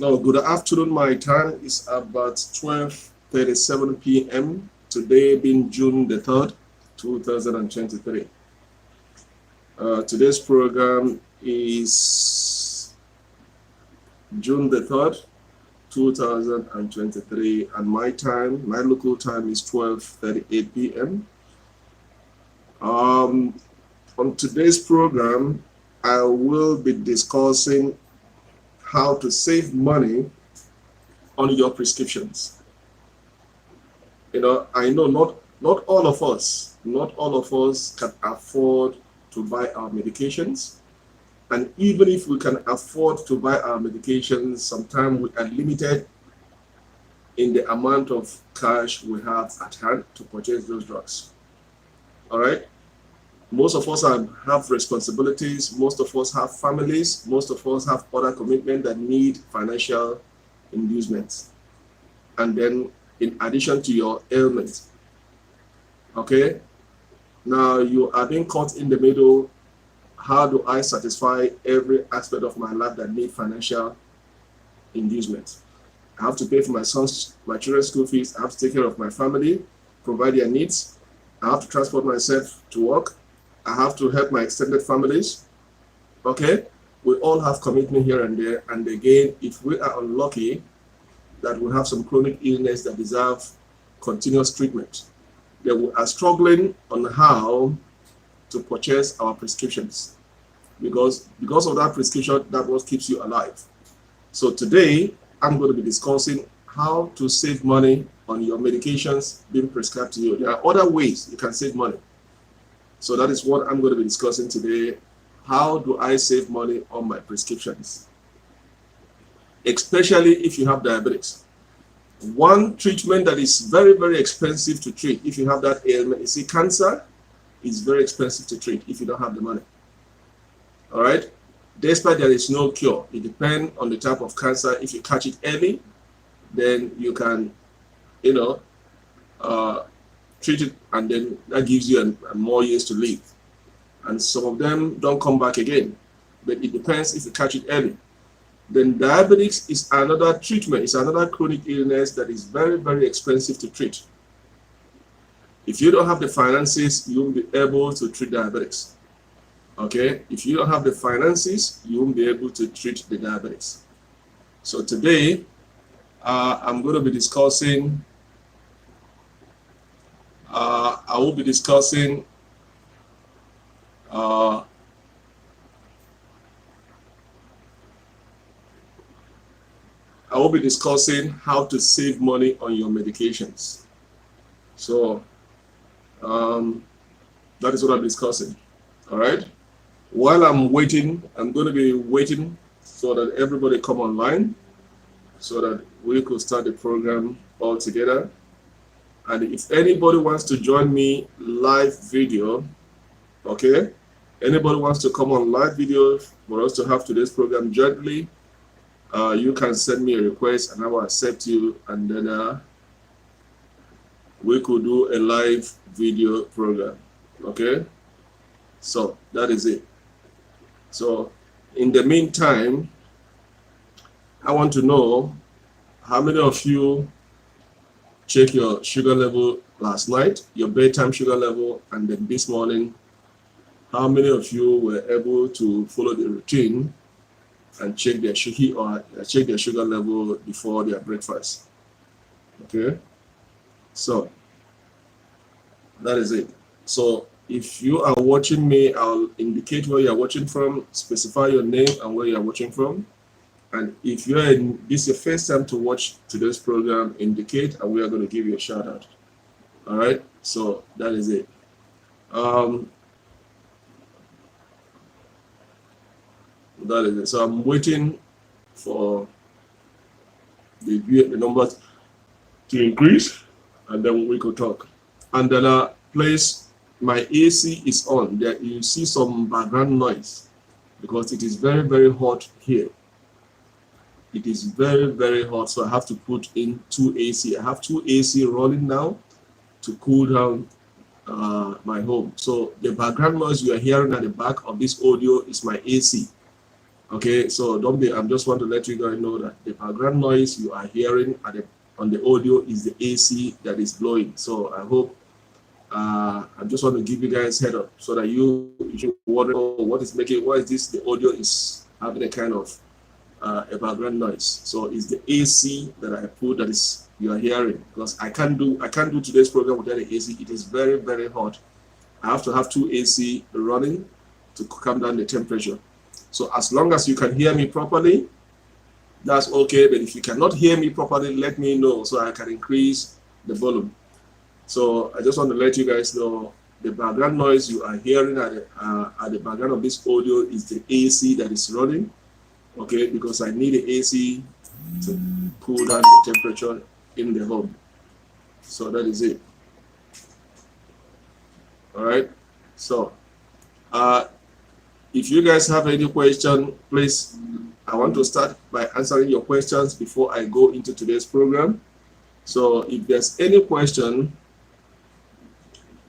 Now, good afternoon. My time is about 12:37 p.m. Today being June the 3rd, 2023. Today's program is June the 3rd, 2023, and my local time is 12:38 p.m. On today's program, I will be discussing how to save money on your prescriptions. I know not all of us can afford to buy our medications. And even if we can afford to buy our medications, sometimes we are limited in the amount of cash we have at hand to purchase those drugs. All right? Most of us have responsibilities. Most of us have families. Most of us have other commitments that need financial inducements. And then in addition to your ailment, okay? Now you are being caught in the middle. How do I satisfy every aspect of my life that need financial inducement? I have to pay for my children's school fees. I have to take care of my family, provide their needs. I have to transport myself to work. I have to help my extended families. Okay? We all have commitment here and there. And again, if we are unlucky that we have some chronic illness that deserve continuous treatment, then we are struggling on how to purchase our prescriptions. Because of that prescription, that what keeps you alive. So today, I'm going to be discussing how to save money on your medications being prescribed to you. There are other ways you can save money. So that is what I'm going to be discussing today. How do I save money on my prescriptions? Especially if you have diabetes. One treatment that is very, very expensive to treat if you have that ailment, you see, cancer is very expensive to treat if you don't have the money. All right? Despite there is no cure, it depends on the type of cancer. If you catch it early, then you can, treat it, and then that gives you more years to live. And some of them don't come back again, but it depends if you catch it early. Then diabetes is another treatment. It's another chronic illness that is very, very expensive to treat. If you don't have the finances, you won't be able to treat diabetes. Okay? If you don't have the finances, you won't be able to treat the diabetes. So today, I'm going to be discussing I will be discussing how to save money on your medications. So that is what I'm discussing. All right. While I'm waiting, I'm going to be waiting so that everybody come online so that we could start the program all together. And if anybody wants to join me live video, okay, anybody wants to come on live video for us to have today's program jointly, you can send me a request and I will accept you, and then we could do a live video program. Okay, so that is it. So in the meantime, I want to know how many of you check your sugar level last night, your bedtime sugar level, and then this morning, how many of you were able to follow the routine and check their sugar level before their breakfast? Okay, so that is it. So if you are watching me, I'll indicate where you are watching from, specify your name and where you are watching from. And if this is your first time to watch today's program, indicate, and we are going to give you a shout out. All right, so that is it. That is it. So I'm waiting for the numbers to increase, and then we could talk. And then please, my AC is on. There you see some background noise because it is very, very hot here. It is very, very hot, so I have to put in 2 AC. I have 2 AC rolling now to cool down my home. So the background noise you are hearing at the back of this audio is my AC. Okay, so don't be, I just want to let you guys know that the background noise you are hearing on the audio is the AC that is blowing. So I hope, I just want to give you guys head up so that you should wonder, oh, why is this, the audio is having a kind of a background noise. So it's the AC that I put that is you are hearing, because I can't do today's program without the AC. It is very, very hot. I have to have 2 AC running to calm down the temperature. So as long as you can hear me properly, that's okay. But if you cannot hear me properly, let me know so I can increase the volume. So I just want to let you guys know the background noise you are hearing at the background of this audio is the AC that is running. Okay, because I need the AC to cool down the temperature in the home. So that is it. All right. So if you guys have any question, please, I want to start by answering your questions before I go into today's program. So if there's any question,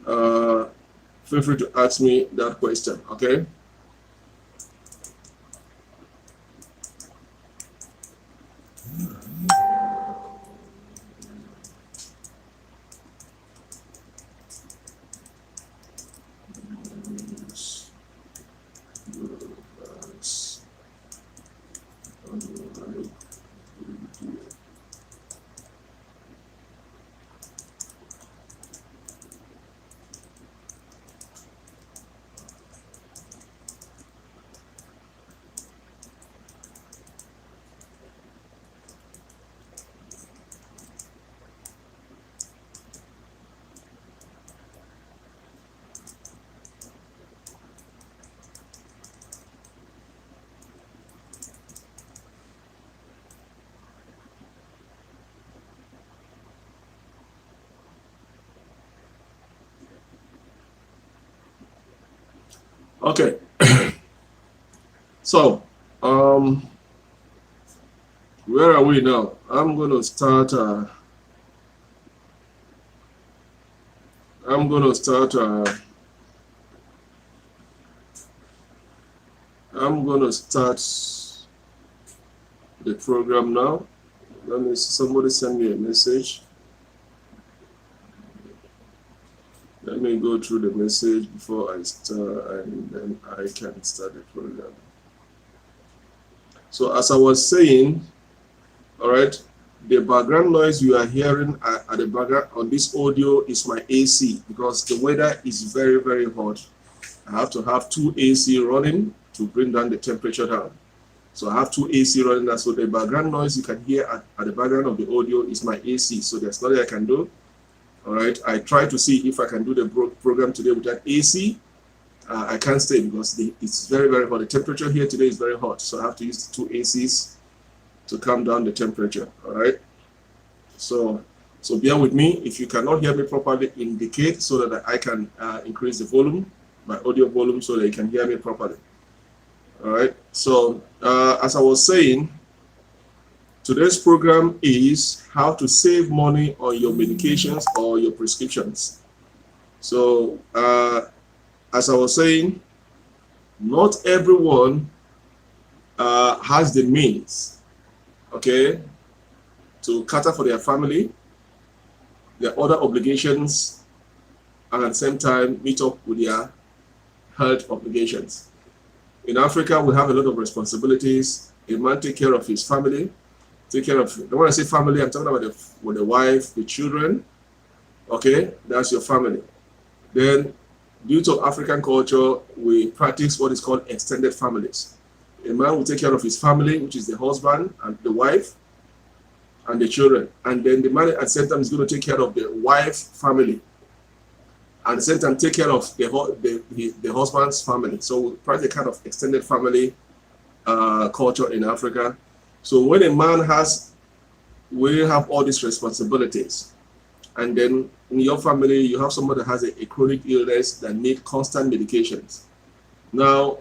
feel free to ask me that question, okay? Okay. So, where are we now? I'm going to start the program now. Let me, somebody send me a message. Let me go through the message before I start, and then I can start the program. So as I was saying, all right, the background noise you are hearing at the background on this audio is my AC, because the weather is very, very hot. I have to have 2 AC running to bring down the temperature down. So I have 2 AC running there. So the background noise you can hear at the background of the audio is my AC. So there's nothing I can do. All right, I try to see if I can do the program today without AC. I can't stay because it's very, very hot. The temperature here today is very hot. So I have to use 2 ACs to calm down the temperature. All right. So bear with me. If you cannot hear me properly, indicate so that I can increase the volume, my audio volume, so that you can hear me properly. All right. So as I was saying, today's program is how to save money on your medications or your prescriptions. So as I was saying, not everyone has the means, okay, to cater for their family, their other obligations, and at the same time meet up with their health obligations. In Africa, we have a lot of responsibilities. A man take care of his family, take care of, when I say family, I'm talking about the wife, the children, okay, that's your family. Then, due to African culture, we practice what is called extended families. A man will take care of his family, which is the husband and the wife and the children. And then the man at the same time is going to take care of the wife's family. And at the same time, take care of the husband's family. So we practice a kind of extended family culture in Africa. So when a man will have all these responsibilities, and then in your family, you have someone that has a chronic illness that need constant medications. Now,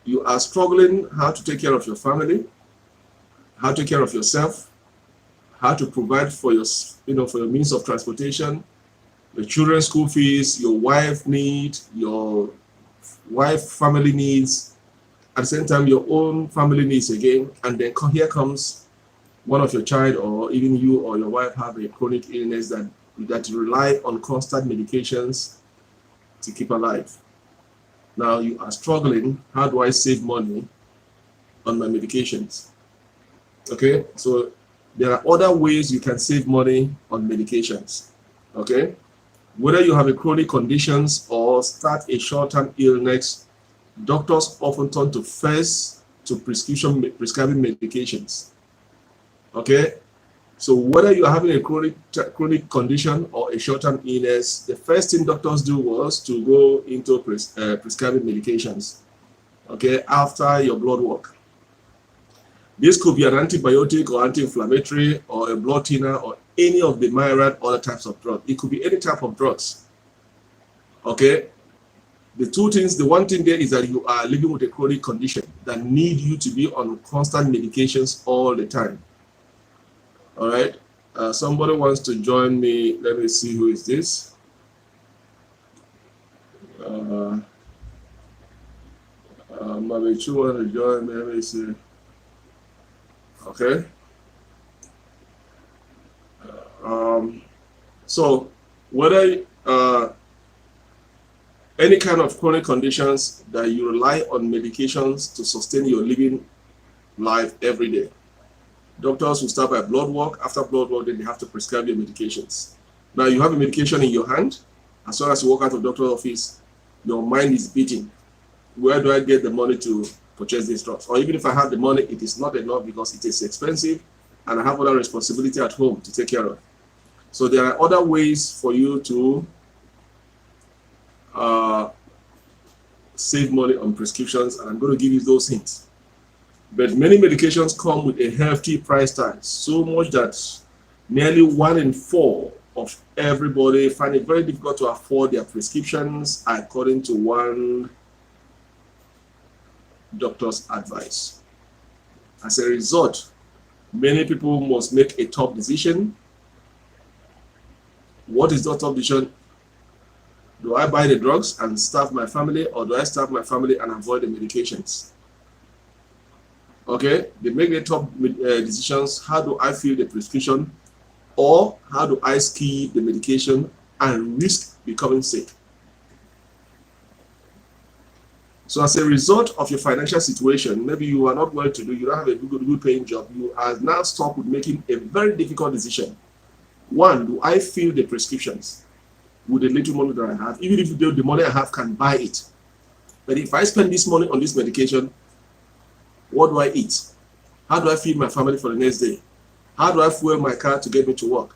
you are struggling how to take care of your family, how to take care of yourself, how to provide for your means of transportation, your children's school fees, your wife need, your wife family needs, at the same time your own family needs again, and then here comes one of your child or even you or your wife have a chronic illness that rely on constant medications to keep alive. Now you are struggling. How do I save money on my medications? Okay, so there are other ways you can save money on medications. Okay, whether you have a chronic conditions or start a short-term illness, doctors often turn to prescribing medications. Okay, so whether you're having a chronic condition or a short-term illness, the first thing doctors do was to go into prescribing medications, okay, after your blood work. This could be an antibiotic or anti-inflammatory or a blood thinner or any of the myriad other types of drugs. It could be any type of drugs, okay? The one thing there is that you are living with a chronic condition that need you to be on constant medications all the time. All right, somebody wants to join me. Let me see, who is this? Maybe you want to join me. Let me see. Okay. So whether any kind of chronic conditions that you rely on medications to sustain your living life every day, doctors will start by blood work. After blood work, then they have to prescribe your medications. Now you have a medication in your hand. As soon as you walk out of the doctor's office, your mind is beating. Where do I get the money to purchase these drugs? Or even if I have the money, it is not enough because it is expensive and I have other responsibility at home to take care of. So there are other ways for you to save money on prescriptions, and I'm going to give you those hints. But many medications come with a hefty price tag, so much that nearly 1 in 4 of everybody find it very difficult to afford their prescriptions, according to one doctor's advice. As a result, many people must make a tough decision. What is the tough decision? Do I buy the drugs and starve my family, or do I starve my family and avoid the medications? Okay, they make the tough decisions. How do I fill the prescription, or how do I skip the medication and risk becoming sick? So as a result of your financial situation, maybe you are not well to do, you don't have a good paying job, you are now stuck with making a very difficult decision. One, do I fill the prescriptions with the little money that I have? Even if the money I have can buy it. But if I spend this money on this medication, what do I eat? How do I feed my family for the next day? How do I fuel my car to get me to work?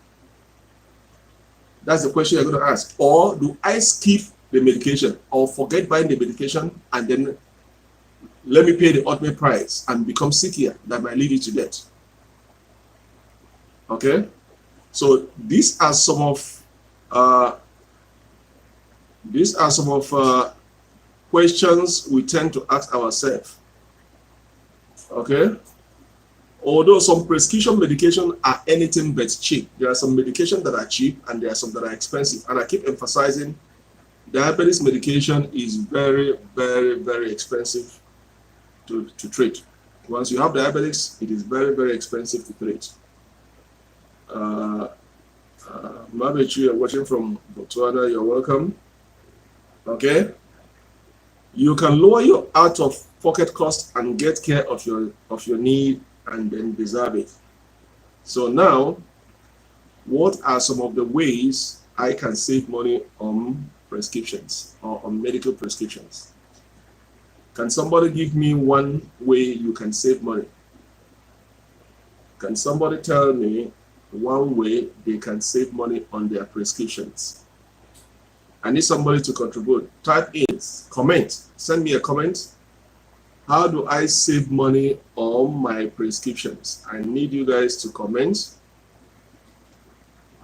That's the question you're going to ask. Or do I skip the medication or forget buying the medication and then let me pay the ultimate price and become sicker that might lead you to death? Okay? So these are some of questions we tend to ask ourselves. Okay? Although some prescription medication are anything but cheap, there are some medications that are cheap and there are some that are expensive. And I keep emphasizing, diabetes medication is very, very, very expensive to treat. Once you have diabetes, it is very, very expensive to treat. Mabechu, you're watching from Botswana, you're welcome. Okay? You can lower your out-of-pocket cost and get care of your need and then deserve it. So now, what are some of the ways I can save money on prescriptions or on medical prescriptions? Can somebody give me one way you can save money? Can somebody tell me one way they can save money on their prescriptions? I need somebody to contribute. Type in, comment, send me a comment. How do I save money on my prescriptions? I need you guys to comment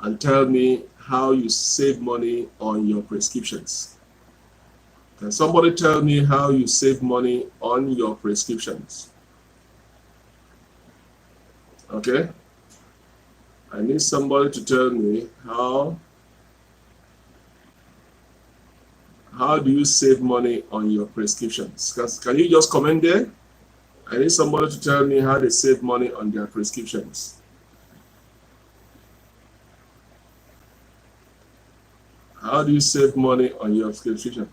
and tell me how you save money on your prescriptions. Can somebody tell me how you save money on your prescriptions? Okay. I need somebody to tell me how How do you save money on your prescriptions? Can you just comment there? I need somebody to tell me how they save money on their prescriptions. How do you save money on your prescription?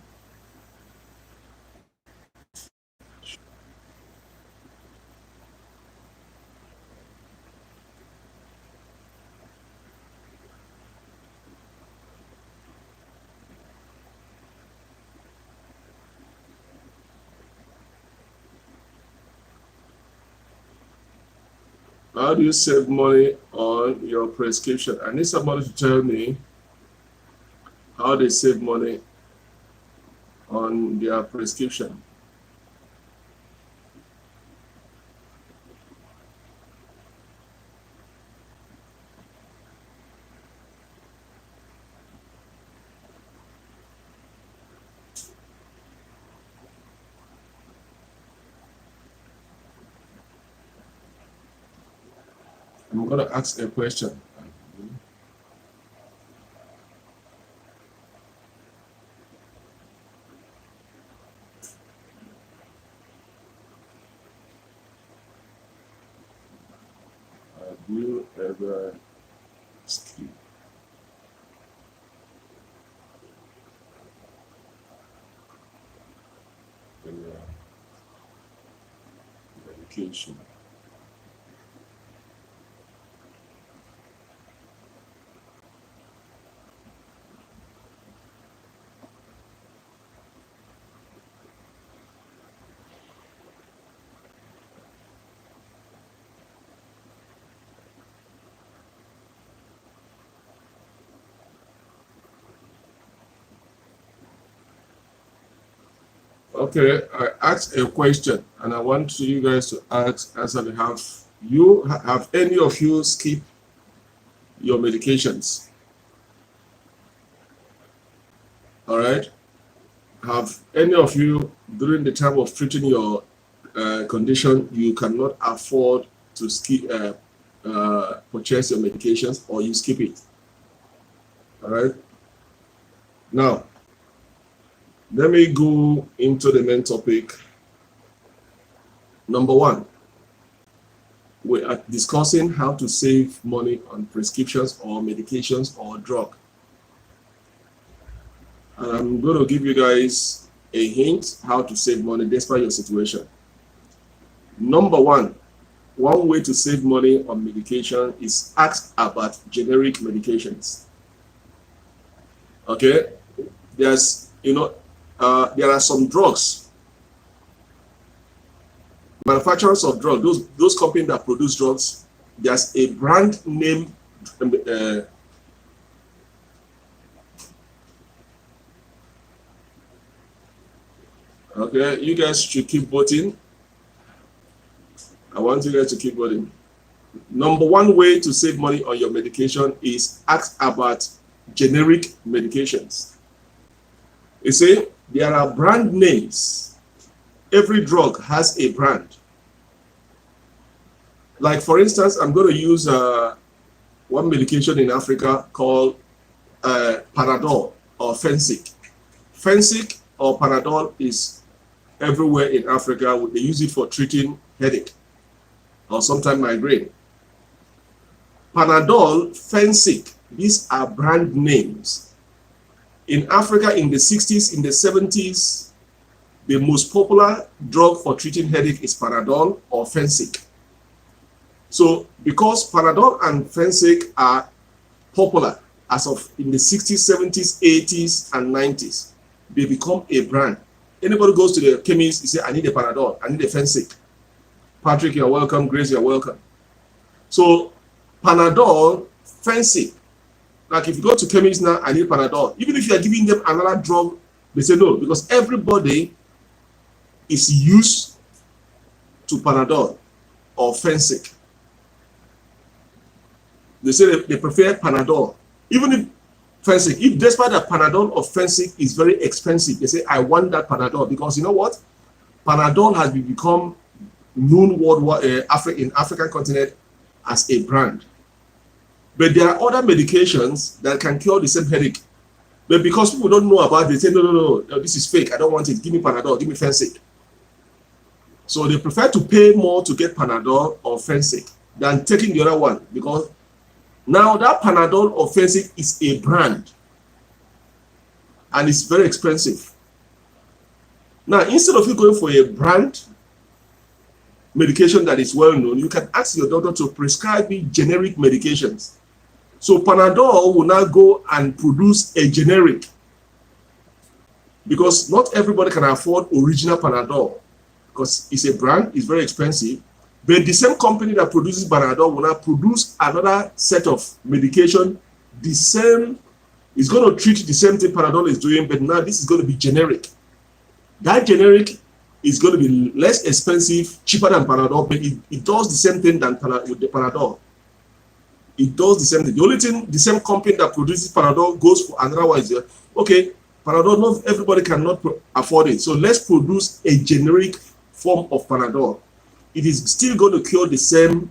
How do you save money on your prescription? I need somebody to tell me how they save money on their prescription. I'm going to ask a question. Have you ever skipped your medication? Okay, I asked a question and I want you guys to answer. Have any of you skipped your medications? All right. Have any of you, during the time of treating your condition, you cannot afford to skip purchase your medications, or you skip it? All right. Now, let me go into the main topic. Number one, we are discussing how to save money on prescriptions or medications or drug. And I'm going to give you guys a hint how to save money despite your situation. Number one way to save money on medication is ask about generic medications. Okay, there's there are some drugs, manufacturers of drugs, those companies that produce drugs, there's a brand name okay, you guys should keep voting. I want you guys to keep voting. Number one way to save money on your medication is ask about generic medications. You see, there are brand names. Every drug has a brand. Like, for instance, I'm going to use one medication in Africa called Panadol or Fensic. Fensic or Panadol is everywhere in Africa. They use it for treating headache or sometimes migraine. Panadol, Fensic, these are brand names. In Africa, in the 60s, in the 70s, the most popular drug for treating headache is Panadol or Fensic. So because Panadol and Fensic are popular as of in the 60s, 70s, 80s, and 90s, they become a brand. Anybody goes to the chemist, you say, I need a Panadol, I need a Fensic. Patrick, you're welcome. Grace, you're welcome. So Panadol, Fensic. Like if you go to chemist now, I need Panadol. Even if you are giving them another drug, they say no, because everybody is used to Panadol or Fensic. They say they prefer Panadol. Even if Fensic, if despite that Panadol or Fensic is very expensive, they say, I want that Panadol, because you know what? Panadol has become known worldwide in African continent as a brand. But there are other medications that can cure the same headache. But because people don't know about it, they say, no, this is fake. I don't want it. Give me Panadol, give me Fensic. So they prefer to pay more to get Panadol or Fensic than taking the other one, because now that Panadol or Fensic is a brand and it's very expensive. Now, instead of you going for a brand medication that is well known, you can ask your doctor to prescribe you generic medications. So Panadol will now go and produce a generic, because not everybody can afford original Panadol, because it's a brand, it's very expensive. But the same company that produces Panadol will now produce another set of medication. The same is going to treat the same thing Panadol is doing, but now this is going to be generic. That generic is going to be less expensive, cheaper than Panadol, but it does the same thing with the Panadol. It does the same thing. The only thing, the same company that produces Panadol goes for another one. Okay, Panadol, not everybody cannot afford it. So let's produce a generic form of Panadol. It is still going to cure the same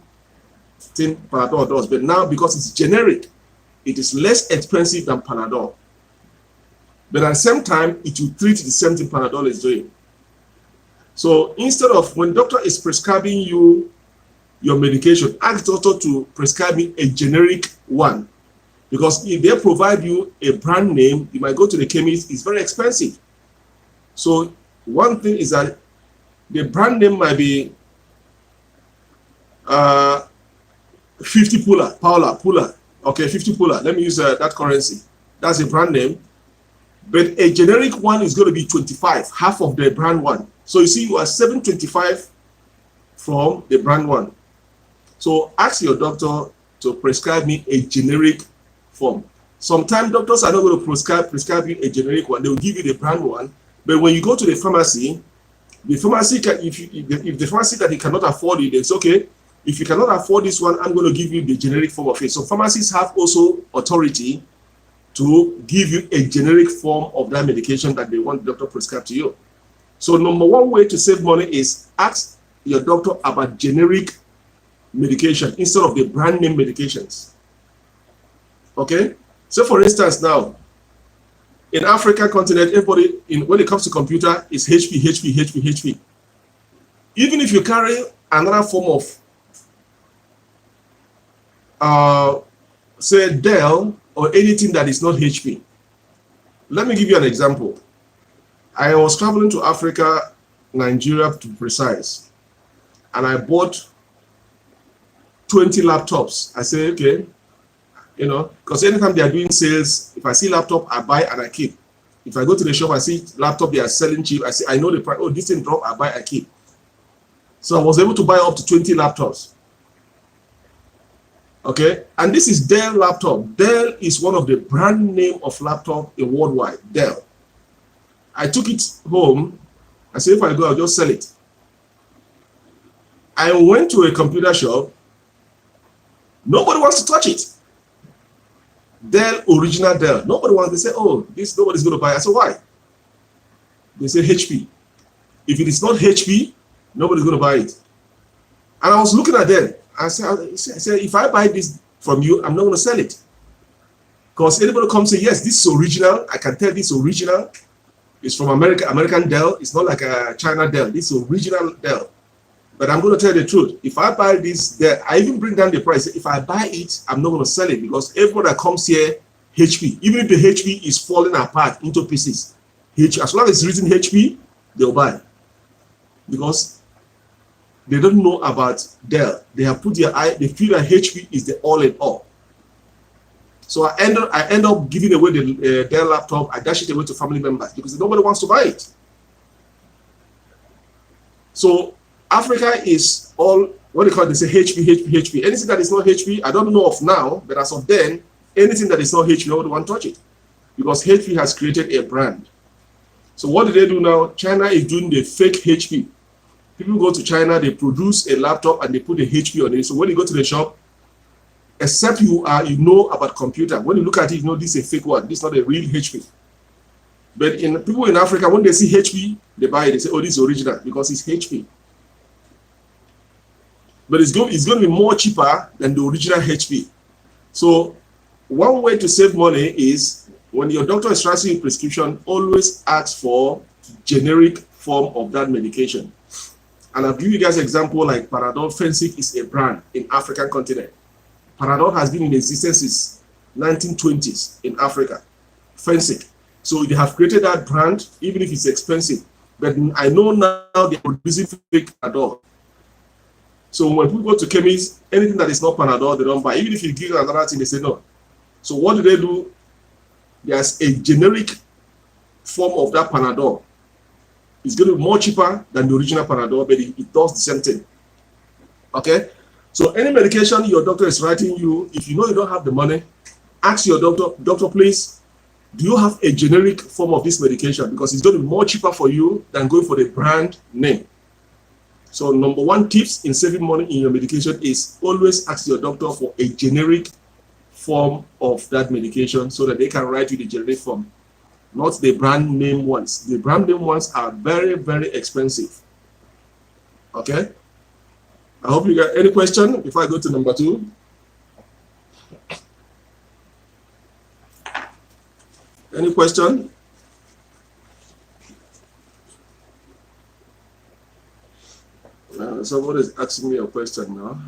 thing Panadol does, but now because it's generic, it is less expensive than Panadol. But at the same time, it will treat the same thing Panadol is doing. So instead of, when doctor is prescribing you your medication, ask doctor to prescribe me a generic one. Because if they provide you a brand name, you might go to the chemist, it's very expensive. So one thing is that the brand name might be 50 Pula. Okay, 50 Pula. Let me use that currency. That's a brand name. But a generic one is going to be 25, half of the brand one. So you see, you are 725 from the brand one. So ask your doctor to prescribe me a generic form. Sometimes doctors are not going to prescribe you a generic one. They will give you the brand one. But when you go to the pharmacy can, if the pharmacy that he cannot afford it, it's okay. If you cannot afford this one, I'm going to give you the generic form of it. So pharmacists have also authority to give you a generic form of that medication that they want the doctor prescribe to you. So number one way to save money is ask your doctor about generic medication instead of the brand name medications. Okay? So for instance now, in African continent, everybody, when it comes to computer, is HP. Even if you carry another form of, say, Dell or anything that is not HP. Let me give you an example. I was traveling to Africa, Nigeria to be precise, and I bought 20 laptops. I say, okay, because anytime they are doing sales, if I see laptop, I buy and I keep. If I go to the shop, I see laptop they are selling cheap, I know the price, oh, this thing drop, I buy, I keep. So I was able to buy up to 20 laptops. Okay, and this is Dell laptop. Dell is one of the brand name of laptop in worldwide, Dell. I took it home. I said, if I go, I'll just sell it. I went to a computer shop. Nobody wants to touch it. Dell, original Dell. Nobody wants. They say, oh, this nobody's going to buy it. I said, why? They say HP. If it is not HP, nobody's going to buy it. And I was looking at them. I said, if I buy this from you, I'm not going to sell it. Because anybody comes and say, yes, this is original. I can tell this is original. It's from American Dell. It's not like a China Dell. This is original Dell. But I'm going to tell you the truth. If I buy this Dell, I even bring down the price. If I buy it, I'm not going to sell it, because everybody that comes here, HP, even if the HP is falling apart into pieces, as long as it's written HP, they'll buy. Because they don't know about Dell. They have put their eye, they feel that HP is the all in all. So I end up giving away the Dell laptop. I dash it away to family members because nobody wants to buy it. So Africa is all, what they call it, they say HP. Anything that is not HP, I don't know of now, but as of then, anything that is not HP, nobody want to touch it. Because HP has created a brand. So what do they do now? China is doing the fake HP. People go to China, they produce a laptop and they put a HP on it. So when you go to the shop, except you know about computer, when you look at it, you know this is a fake one. This is not a real HP. But people in Africa, when they see HP, they buy it. They say, oh, this is original because it's HP. But it's going to be more cheaper than the original HP. So one way to save money is When your doctor is writing a prescription, always ask for generic form of that medication. And I'll give you guys an example like Panadol. Fensic is a brand in African continent. Panadol has been in existence since 1920s in Africa. Fensic. So they have created that brand, even if it's expensive. But I know now they're producing fake Panadol. So when people go to chemists, anything that is not Panadol, they don't buy. Even if you give another thing, they say no. So what do? There's a generic form of that Panadol. It's going to be more cheaper than the original Panadol, but it does the same thing. Okay? So any medication your doctor is writing you, if you know you don't have the money, ask your doctor, please, do you have a generic form of this medication? Because it's going to be more cheaper for you than going for the brand name. So number one tips in saving money in your medication is always ask your doctor for a generic form of that medication so that they can write you the generic form, not the brand name ones. The brand name ones are very, very expensive. Okay? I hope you got any question before I go to number 2. Any question? Somebody is asking me a question now.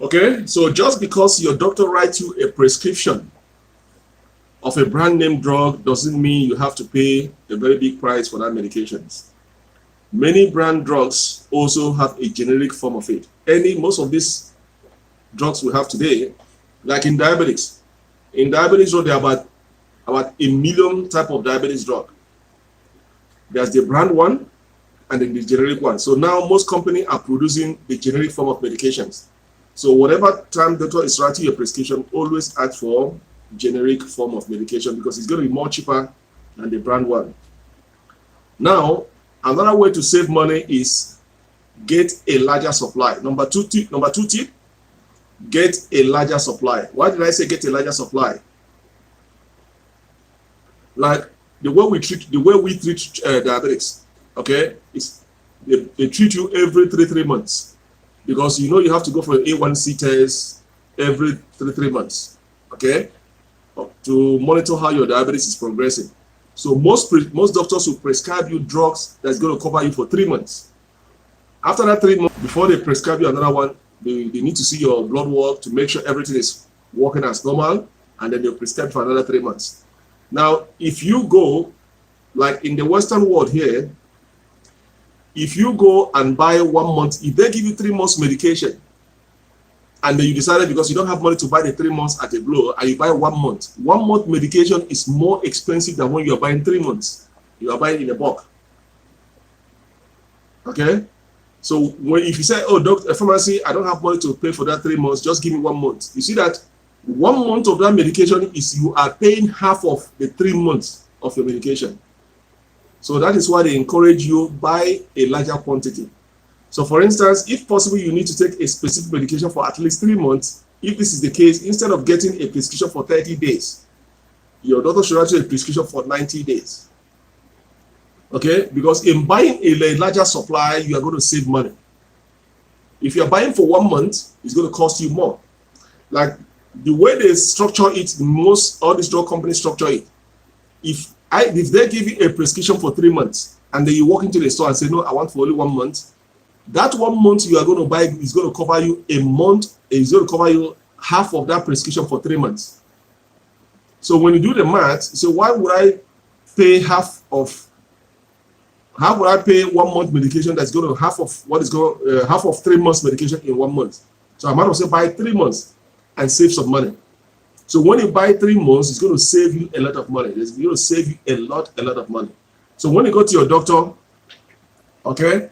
Okay, so just because your doctor writes you a prescription of a brand name drug doesn't mean you have to pay a very big price for that medications. Many brand drugs also have a generic form of it. Most of these drugs we have today, like in diabetics. In diabetes drug, there are about a million type of diabetes drug. There's the brand one and then the generic one. So now most companies are producing the generic form of medications. So whatever time doctor is writing your prescription, always ask for generic form of medication because it's going to be more cheaper than the brand one. Now, another way to save money is get a larger supply. Number two tip, get a larger supply. Why did I say get a larger supply? Like the way we treat diabetics, okay, is they treat you every 3 months. Because you know you have to go for an A1C test every 3 months, okay, to monitor how your diabetes is progressing. So most doctors will prescribe you drugs that's going to cover you for 3 months. After that 3 months, before they prescribe you another one, they need to see your blood work to make sure everything is working as normal, and then they'll prescribe for another 3 months. Now, if you go, like in the Western world here, if you go and buy 1 month, if they give you 3 months medication, and then you decided because you don't have money to buy the 3 months at a blow, and you buy 1 month, 1 month medication is more expensive than when you are buying 3 months. You are buying in a bulk. Okay? So if you say, oh, doctor, pharmacy, I don't have money to pay for that 3 months, just give me 1 month. You see that 1 month of that medication is you are paying half of the 3 months of your medication. So that is why they encourage you buy a larger quantity. So for instance, if possible, you need to take a specific medication for at least 3 months. If this is the case, instead of getting a prescription for 30 days, your doctor should write you a prescription for 90 days. Okay? Because in buying a larger supply, you are going to save money. If you're buying for 1 month, it's going to cost you more. Like the way they structure it, all these drug companies structure it. If they give you a prescription for 3 months and then you walk into the store and say, no, I want for only 1 month, that 1 month you are going to buy is going to cover you a month. It's going to cover you half of that prescription for 3 months. So when you do the math, so why would I pay half of 1 month medication that's going to half of 3 months medication in 1 month? So I might as well buy 3 months and save some money. So when you buy 3 months, it's going to save you a lot of money. It's going to save you a lot of money. So when you go to your doctor, okay,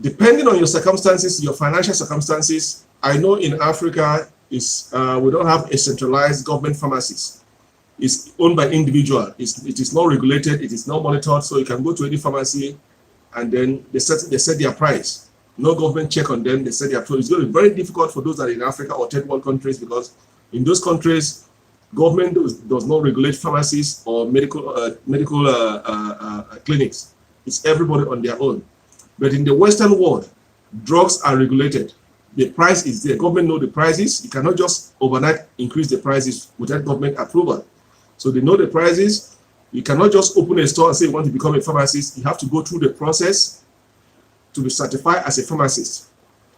depending on your circumstances, your financial circumstances, I know in Africa we don't have a centralized government pharmacies. It's owned by individual. It is not regulated. It is not monitored. So you can go to any pharmacy, and then they set their price. No government check on them. They set their price. It's going to be very difficult for those that are in Africa or third world countries because In those countries, government does not regulate pharmacies or medical clinics. It's everybody on their own. But in the Western world, drugs are regulated. The price is there. Government know the prices. You cannot just overnight increase the prices without government approval. So they know the prices. You cannot just open a store and say you want to become a pharmacist. You have to go through the process to be certified as a pharmacist.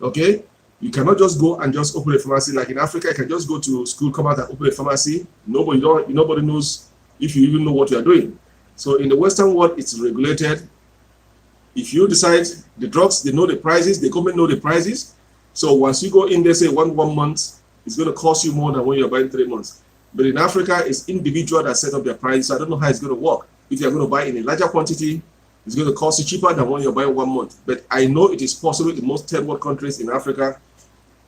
Okay? You cannot just go and just open a pharmacy. Like in Africa, you can just go to school, come out and open a pharmacy. Nobody knows if you even know what you are doing. So in the Western world, it's regulated. If you decide the drugs, they know the prices, the government know the prices. So once you go in there, say one month, it's going to cost you more than when you're buying 3 months. But in Africa, it's individual that set up their price. So I don't know how it's going to work. If you're going to buy in a larger quantity, it's going to cost you cheaper than when you're buying 1 month. But I know it is possible in most third world countries in Africa,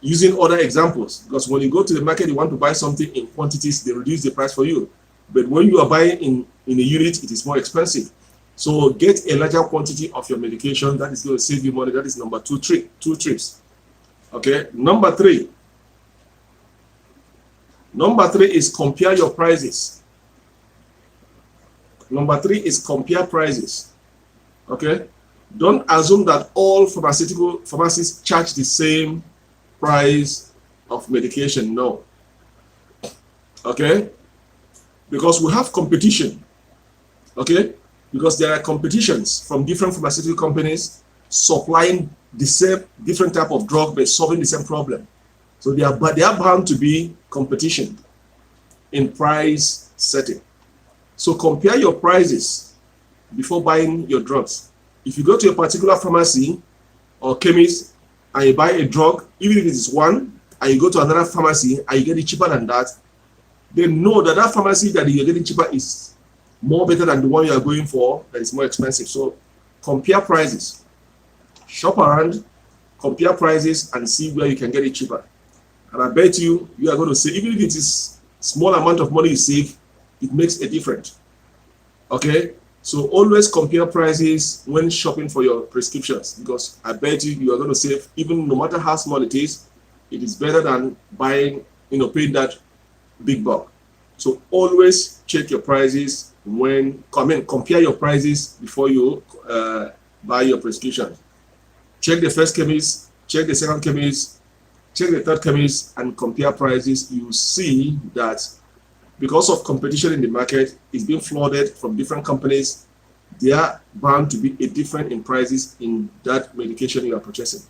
using other examples. Because when you go to the market, you want to buy something in quantities, they reduce the price for you. But when you are buying in a unit, it is more expensive. So get a larger quantity of your medication. That is going to save you money. That is number two trips. Okay. Number three is compare your prices. Number three is compare prices. Okay. Don't assume that all pharmacies charge the same price of medication. No. Okay. Because we have competition. Okay. Because there are competitions from different pharmaceutical companies supplying the same different type of drug but solving the same problem. So they are bound to be competition in price setting. So compare your prices before buying your drugs. If you go to a particular pharmacy or chemist and you buy a drug, even if it is one, and you go to another pharmacy and you get it cheaper than that, they know that that pharmacy that you're getting cheaper is more better than the one you are going for that is more expensive. So compare prices. Shop around, compare prices, and see where you can get it cheaper. And I bet you are going to save, even if it is small amount of money you save, it makes a difference. Okay? So always compare prices when shopping for your prescriptions, because I bet you are going to save, even no matter how small it is better than buying, paying that big buck. So always check your prices compare your prices before you buy your prescription. Check the first chemist, check the second chemist, check the third chemist, and compare prices. You see that because of competition in the market, it's being flooded from different companies. They are bound to be a difference in prices in that medication you are purchasing.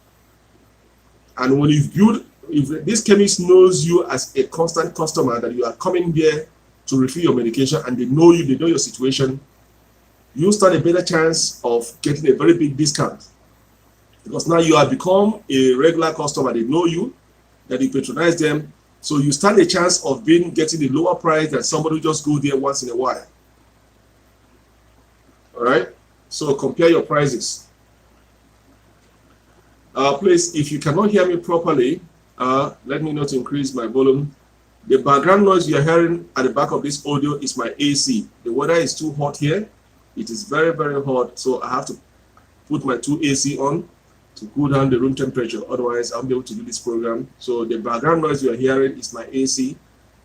And when if this chemist knows you as a constant customer, that you are coming there to refill your medication, and they know you, they know your situation, you stand a better chance of getting a very big discount. Because now you have become a regular customer, they know you, that you patronize them, so you stand a chance of getting a lower price than somebody who just go there once in a while. All right, so compare your prices. Please, if you cannot hear me properly, let me know to increase my volume. The background noise you're hearing at the back of this audio is my AC. The weather is too hot here. It is very, very hot, so I have to put my 2 AC on to cool down the room temperature. Otherwise, I won't be able to do this program. So the background noise you're hearing is my AC.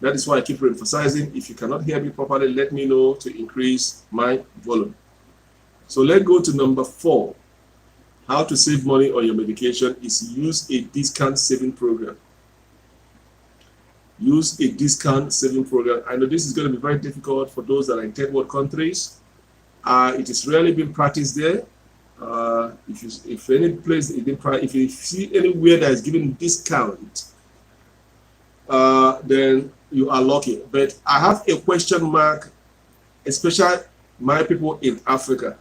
That is why I keep emphasizing. If you cannot hear me properly, let me know to increase my volume. So let's go to number 4. How to save money on your medication is use a discount saving program. Use a discount saving program. I know this is going to be very difficult for those that are in third world countries. It is rarely been practiced there. If any place if you see anywhere that is giving discount, then you are lucky. But I have a question mark, especially my people in Africa,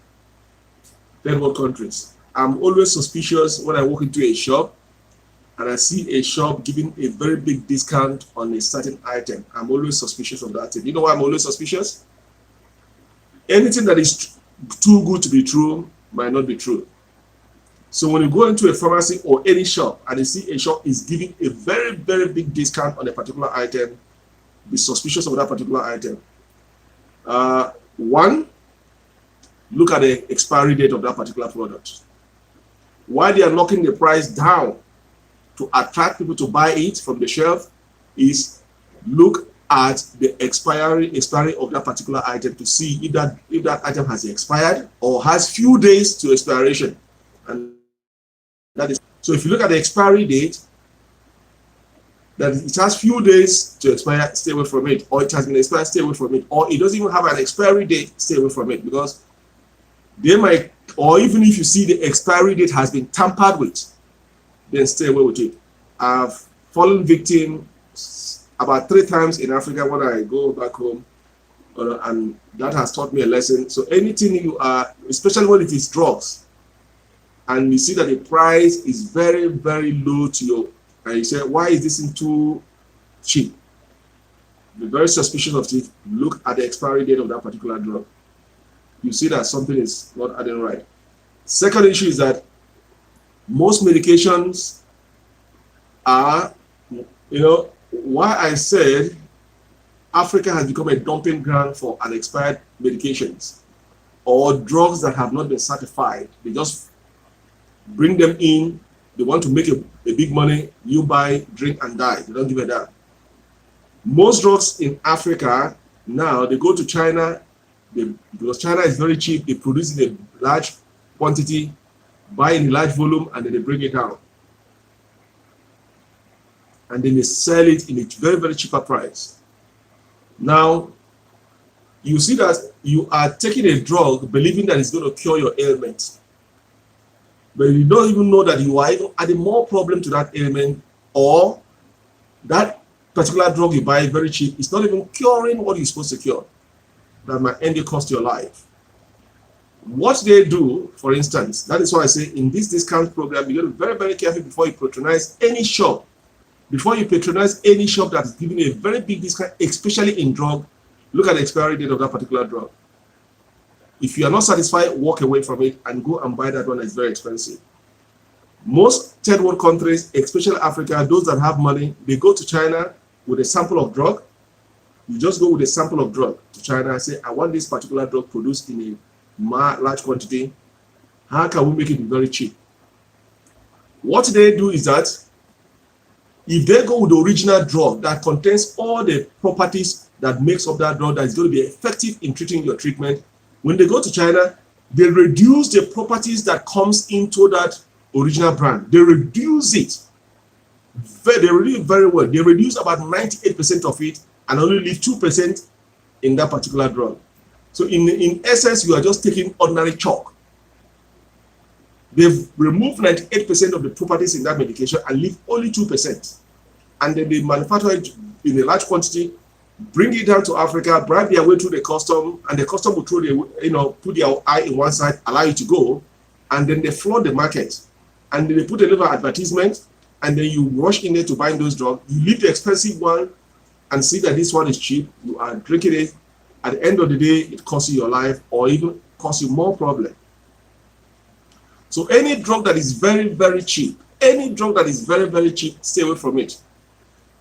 third world countries. I'm always suspicious when I walk into a shop and I see a shop giving a very big discount on a certain item. I'm always suspicious of that thing. You know why I'm always suspicious? Anything that is too good to be true might not be true. So when you go into a pharmacy or any shop and you see a shop is giving a very, very big discount on a particular item, be suspicious of that particular item. One, look at the expiry date of that particular product. Why they are knocking the price down to attract people to buy it from the shelf is look at the expiry of that particular item to see if that item has expired or has few days to expiration. And that is, so if you look at the expiry date, that it has few days to expire, stay away from it, or it has been expired, stay away from it, or it doesn't even have an expiry date, stay away from it, because they might, or even if you see the expiry date has been tampered with, then stay away with it. I've fallen victim about 3 times in Africa when I go back home, and that has taught me a lesson. So anything you are, especially when it is drugs, and you see that the price is very, very low to you, and you say, why is this too cheap? Be very suspicious of it. Look at the expiry date of that particular drug. You see that something is not adding right. Second issue is that most medications are, why I said Africa has become a dumping ground for unexpired medications or drugs that have not been certified. They just bring them in. They want to make a big money. You buy, drink, and die. They don't give a damn. Most drugs in Africa now, they go to China, because China is very cheap. They produce in a large quantity, buy in a large volume, and then they bring it down. And then they sell it in a very, very cheaper price. Now, you see that you are taking a drug believing that it's going to cure your ailment. But you don't even know that you are even adding more problem to that ailment, or that particular drug you buy very cheap is not even curing what you're supposed to cure. That might end you cost your life. What they do, for instance, that is why I say in this discount program, you got to be very, very careful before you patronize any shop. Before you patronize any shop that is giving you a very big discount, especially in drug, look at the expiry date of that particular drug. If you are not satisfied, walk away from it and go and buy that one that's very expensive. Most third world countries, especially Africa, those that have money, they go to China with a sample of drug. You just go with a sample of drug to China and say, I want this particular drug produced in a large quantity. How can we make it very cheap? What they do is that if they go with the original drug that contains all the properties that makes up that drug that is going to be effective in treating your treatment, when they go to China, they reduce the properties that comes into that original brand. They reduce it. They reduce very well. They reduce about 98% of it and only leave 2% in that particular drug. So in essence, you are just taking ordinary chalk. They've removed 98% of the properties in that medication and leave only 2%. And then they manufacture it in a large quantity, bring it down to Africa, bribe their way through the custom, and the custom will put their eye in one side, allow you to go, and then they flood the market. And then they put a little advertisement, and then you rush in there to buy those drugs. You leave the expensive one and see that this one is cheap. You are drinking it. At the end of the day, it costs you your life or even costs you more problem. So any drug that is very, very cheap, any drug that is very, very cheap, stay away from it.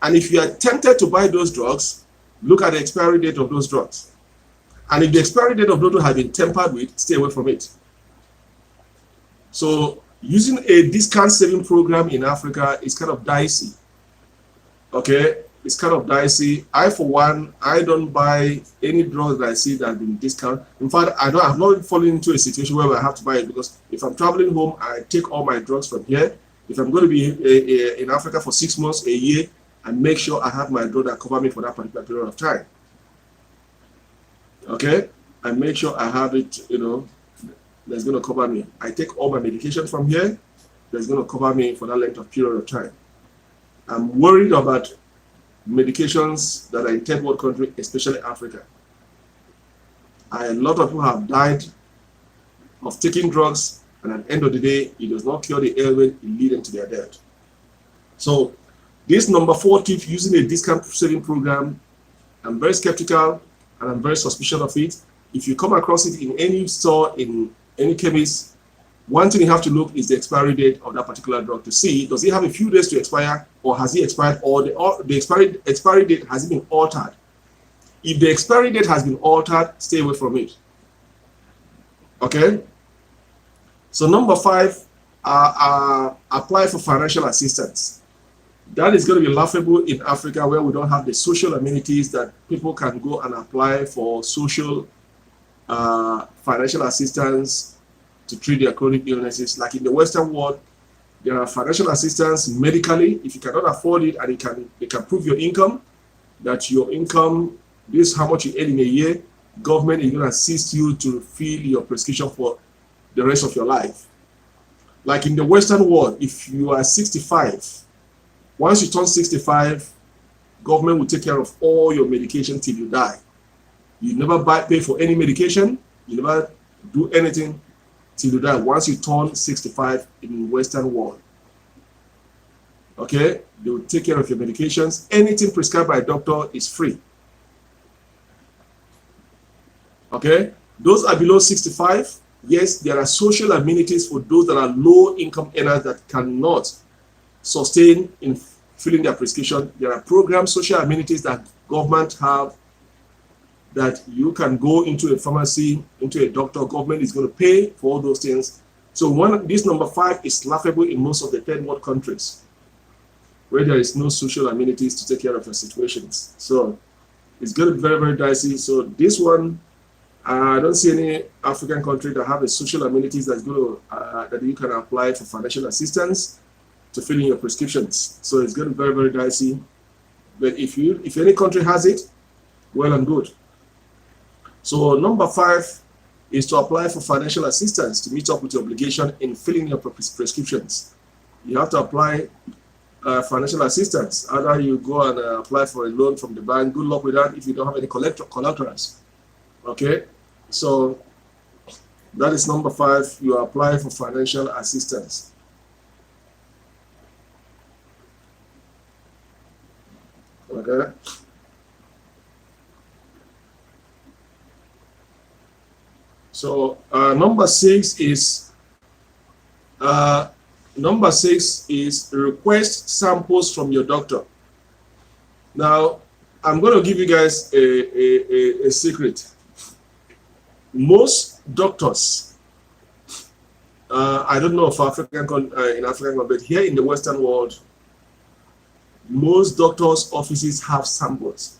And if you are tempted to buy those drugs, look at the expiry date of those drugs. And if the expiry date of those drugs has been tampered with, stay away from it. So using a discount saving program in Africa is kind of dicey. Okay, it's kind of dicey. I, for one, I don't buy any drugs that I see that have been discounted. In fact, I have not fallen into a situation where I have to buy it, because if I'm traveling home, I take all my drugs from here. If I'm going to be in Africa for 6 months, a year, and make sure I have my drug that cover me for that particular period of time. Okay, and make sure I have it, that's going to cover me. I take all my medication from here, that's going to cover me for that length of period of time. I'm worried about medications that are in third world countries, especially Africa. A lot of people have died of taking drugs, and at the end of the day, it does not cure the ailment, it leads them to their death. So this number 4 tip, using a discount saving program, I'm very skeptical and I'm very suspicious of it. If you come across it in any store, in any chemist, one thing you have to look is the expiry date of that particular drug to see, does it have a few days to expire, or has it expired, or the expiry date has it been altered. If the expiry date has been altered, stay away from it. Okay? So number 5, apply for financial assistance. That is going to be laughable in Africa, where we don't have the social amenities that people can go and apply for social financial assistance to treat their chronic illnesses. Like in the Western world, there are financial assistance medically. If you cannot afford it and they can prove your income, that your income, this is how much you earn in a year, government is going to assist you to fill your prescription for the rest of your life. Like in the Western world, if you are 65, once you turn 65, government will take care of all your medication till you die. You never pay for any medication. You never do anything till you die once you turn 65 in the Western world. Okay? They will take care of your medications. Anything prescribed by a doctor is free. Okay? Those are below 65. Yes, there are social amenities for those that are low income earners that cannot sustain in filling their prescription. There are programs, social amenities that government have, that you can go into a pharmacy, into a doctor, government is going to pay for all those things. So this number 5 is laughable in most of the third world countries, where there is no social amenities to take care of your situations. So it's going to be very, very dicey. So this one, I don't see any African country that have a social amenities that's going to, that you can apply for financial assistance to fill in your prescriptions. So it's going to be very, very dicey. But if any country has it, well and good. So number 5 is to apply for financial assistance to meet up with your obligation in filling your prescriptions. You have to apply financial assistance. Either you go and apply for a loan from the bank. Good luck with that if you don't have any collaterals. Okay, so that is number 5. You apply for financial assistance. Okay. So number 6 is request samples from your doctor. Now, I'm going to give you guys a secret. Most doctors, I don't know if in African, but here in the Western world, most doctors' offices have samples.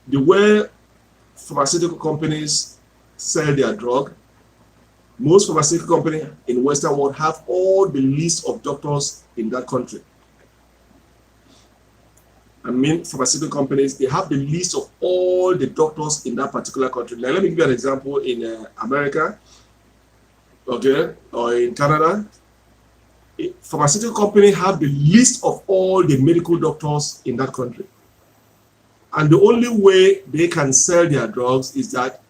The way pharmaceutical companies sell their drug, most pharmaceutical companies in the Western world have all the list of doctors in that country. I mean, pharmaceutical companies, they have the list of all the doctors in that particular country. Like, let me give you an example in America, okay, or in Canada. Pharmaceutical companies have the list of all the medical doctors in that country. And the only way they can sell their drugs is that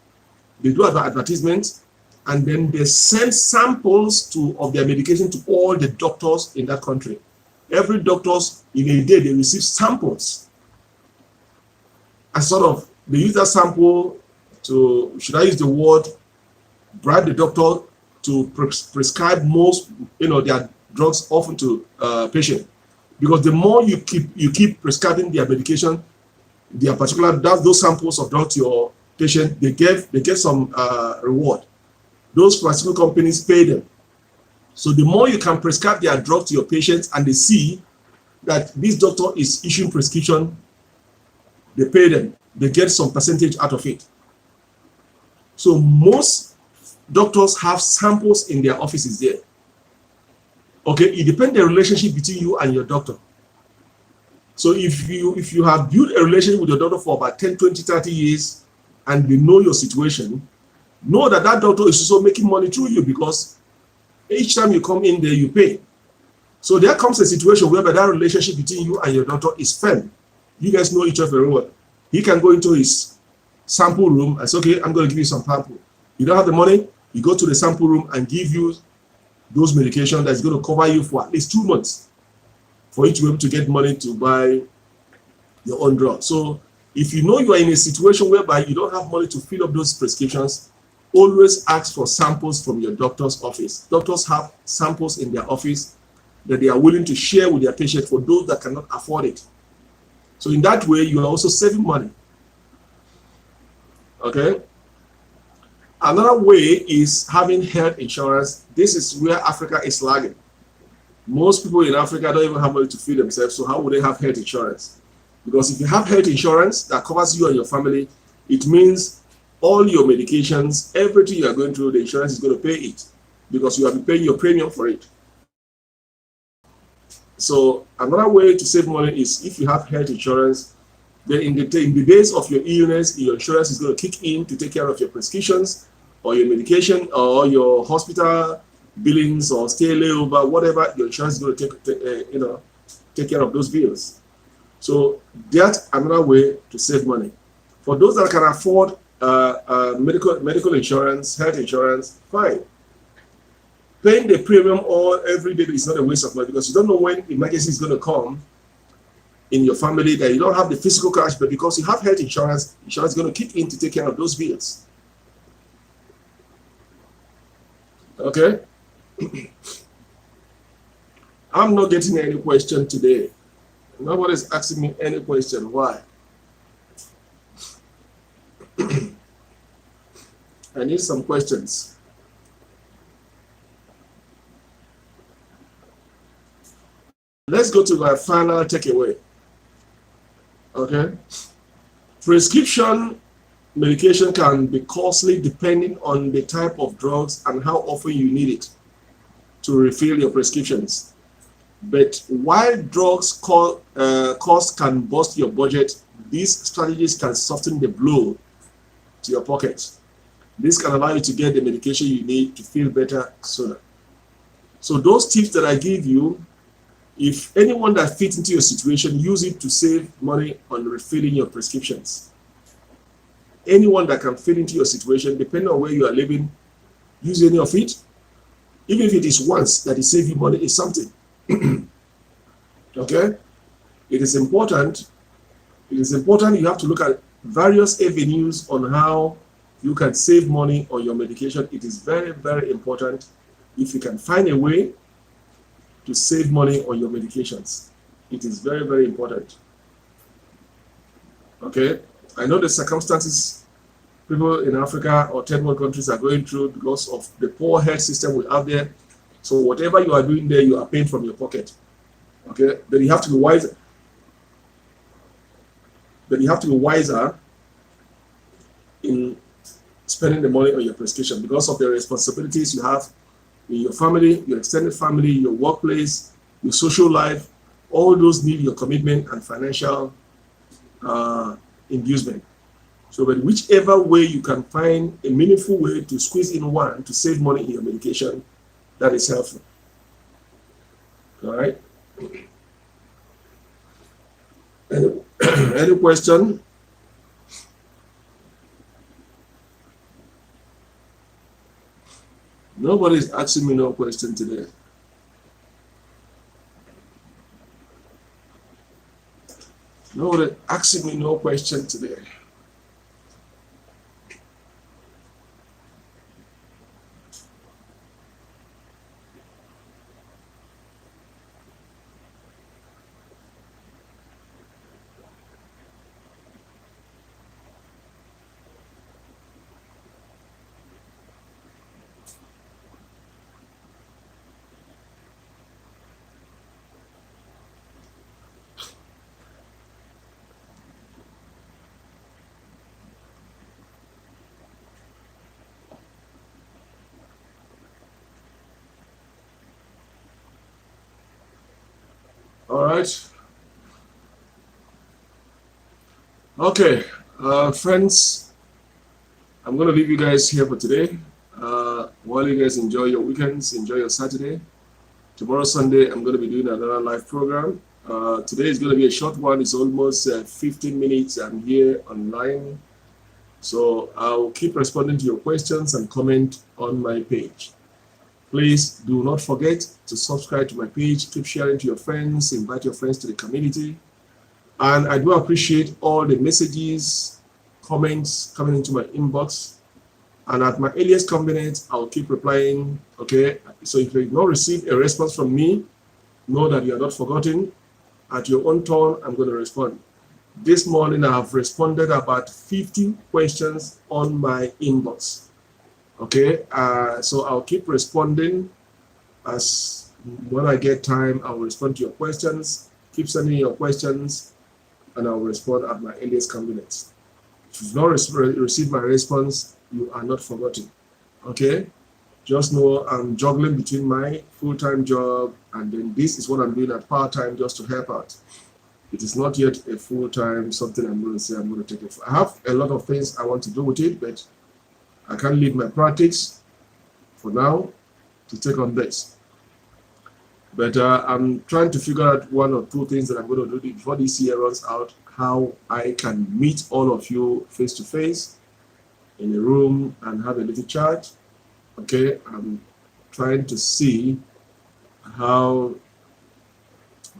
they do have advertisements, and then they send samples of their medication to all the doctors in that country. Every doctors in a day, they receive samples. And they use that sample to, should I use the word, bribe the doctor to prescribe most, their drugs often to patients. Because the more you keep prescribing their medication, those samples of drugs to your patient, they get some reward. Those pharmaceutical companies pay them. So the more you can prescribe their drug to your patients and they see that this doctor is issuing prescription, they pay them. They get some percentage out of it. So most doctors have samples in their offices there. Okay, it depends on the relationship between you and your doctor. So if you have built a relationship with your doctor for about 10, 20, 30 years and they know your situation, know that doctor is also making money through you, because each time you come in there, you pay. So there comes a situation where that relationship between you and your doctor is firm. You guys know each other very well. He can go into his sample room and say, okay, I'm going to give you some sample. You don't have the money, you go to the sample room and give you those medications that's going to cover you for at least 2 months for you to be able to get money to buy your own drug. So if you know you are in a situation whereby you don't have money to fill up those prescriptions, always ask for samples from your doctor's office. Doctors have samples in their office that they are willing to share with their patients for those that cannot afford it. So in that way, you are also saving money. Okay? Another way is having health insurance. This is where Africa is lagging. Most people in Africa don't even have money to feed themselves, so how would they have health insurance? Because if you have health insurance that covers you and your family, it means all your medications, everything you are going through, the insurance is going to pay it because you have been paying your premium for it. So another way to save money is if you have health insurance, then in the days of your illness, your insurance is going to kick in to take care of your prescriptions or your medication or your hospital billings or stay layover, whatever. Your insurance is going to take care of those bills. So that's another way to save money. For those that can afford medical insurance, health insurance, fine. Paying the premium all every day is not a waste of money because you don't know when emergency is going to come in your family that you don't have the physical cash, but because you have health insurance, insurance is going to kick in to take care of those bills. Okay? I'm not getting any question today. Nobody's asking me any question. Why? I need some questions. Let's go to my final takeaway. Okay? Prescription medication can be costly depending on the type of drugs and how often you need it to refill your prescriptions. But while drugs cost can bust your budget, these strategies can soften the blow to your pocket. This can allow you to get the medication you need to feel better sooner. So those tips that I give you, if anyone that fits into your situation, use it to save money on refilling your prescriptions. Anyone that can fit into your situation, depending on where you are living, use any of it. Even if it is once that it saves you money, is something. Okay? It is important. It is important you have to look at various avenues on how you can save money on your medication. It is very, very important if you can find a way to save money on your medications. It is very, very important. Okay? I know the circumstances people in Africa or third world countries are going through because of the poor health system we have there. So whatever you are doing there, you are paying from your pocket. Okay? Then you have to be wiser. In spending the money on your prescription because of the responsibilities you have in your family, your extended family, your workplace, your social life. All those need your commitment and financial inducement. So, but whichever way you can find a meaningful way to squeeze in one to save money in your medication, that is helpful. All right. Any question? Nobody's asking me no question today. Nobody asking me no question today. All right. Okay, friends, I'm going to leave you guys here for today. While you guys enjoy your weekends, enjoy your Saturday. Tomorrow, Sunday, I'm going to be doing another live program. Today is going to be a short one. It's almost 15 minutes. I'm here online. So I'll keep responding to your questions and comment on my page. Please do not forget to subscribe to my page, keep sharing to your friends, invite your friends to the community. And I do appreciate all the messages, comments coming into my inbox. And at my earliest convenience, I'll keep replying, okay? So if you have not received a response from me, know that you are not forgotten. At your own turn, I'm going to respond. This morning, I have responded about 50 questions on my inbox. Okay, so I'll keep responding as When I get time, I will respond to your questions. Keep sending your questions, and I will respond at my earliest convenience. If you've not received my response, you are not forgotten. Okay? Just know I'm juggling between my full-time job and then this is what I'm doing at part-time just to help out. It is not yet a full-time something I'm going to say I'm going to take it. I have a lot of things I want to do with it, but I can't leave my practice for now to take on this. But I'm trying to figure out one or two things that I'm going to do before this year runs out, how I can meet all of you face to face in a room and have a little chat. Okay, I'm trying to see how,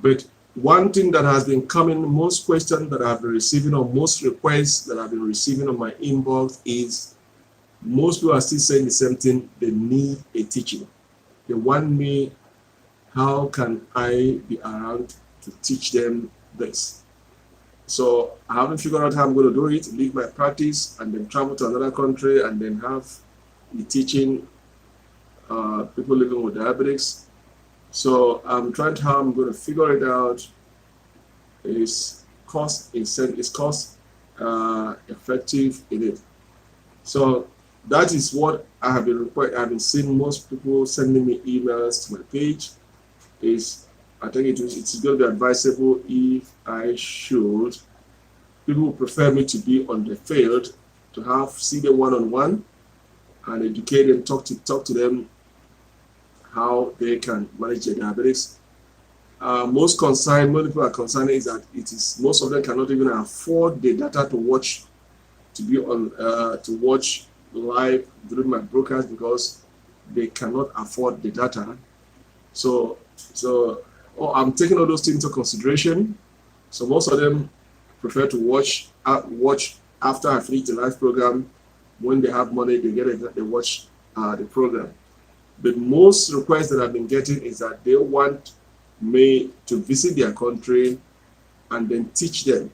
but one thing that has been coming, most questions that I've been receiving or most requests that I've been receiving on my inbox is most people are still saying the same thing. They need a teaching. They want me, how can I be around to teach them this? So I haven't figured out how I'm going to do it, leave my practice and then travel to another country and then have the teaching people living with diabetics. So I'm trying to how I'm going to figure it out is cost effective in it. So that is what I have been seeing most people sending me emails to my page. Is I think it's going to be advisable if I should. People prefer me to be on the field to see them one-on-one and educate them, talk to them how they can manage their diabetics. Most people are concerned is that most of them cannot even afford the data to watch live during my broadcast because they cannot afford the data. So I'm taking all those things into consideration. So most of them prefer to watch after I finish the live program. When they have money, they watch the program. But most requests that I've been getting is that they want me to visit their country and then teach them.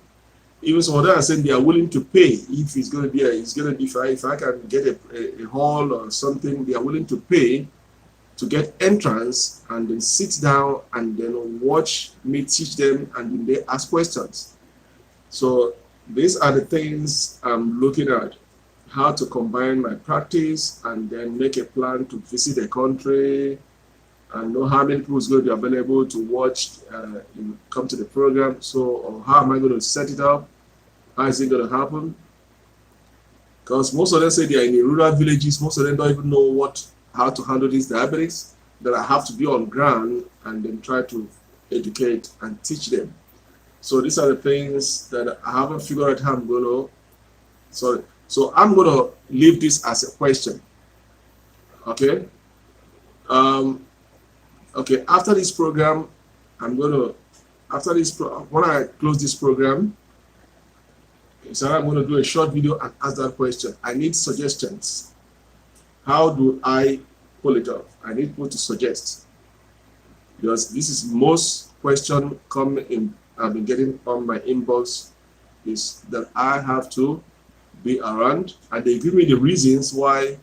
Even some of them are saying they are willing to pay if if I can get a hall or something, they are willing to pay to get entrance and then sit down and then watch me teach them and then they ask questions. So these are the things I'm looking at, how to combine my practice and then make a plan to visit the country and know how many people is going to be available to watch come to the program. So how am I going to set it up? How is it going to happen? Because most of them say they are in the rural villages. Most of them don't even know how to handle these diabetics, that I have to be on ground and then try to educate and teach them. So these are the things that I haven't figured out how I'm going to. So I'm going to leave this as a question. Okay. Okay. After this program, when I close this program, so I'm going to do a short video and ask that question. I need suggestions. How do I pull it off? I need people to suggest, because this is most question I've been getting on my inbox is that I have to be around, and they give me the reasons why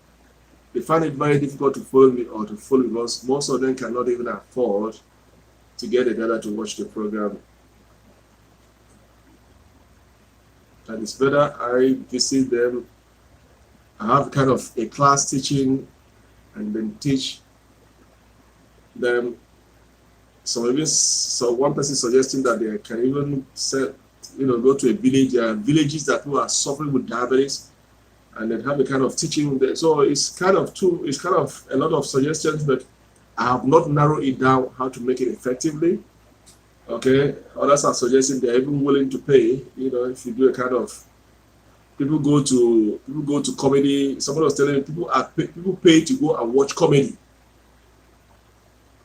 they find it very difficult to follow me or to follow, because most of them cannot even afford to get the data to watch the program. And it's better I visit them. I have kind of a class teaching and then teach them. So one person suggesting that they can even go to a village. There are villages that who are suffering with diabetes and then have a kind of teaching there. So it's kind of a lot of suggestions, but I have not narrowed it down how to make it effectively. Okay, others are suggesting they're even willing to pay. If you do a kind of people go to comedy. Someone was telling me people pay to go and watch comedy.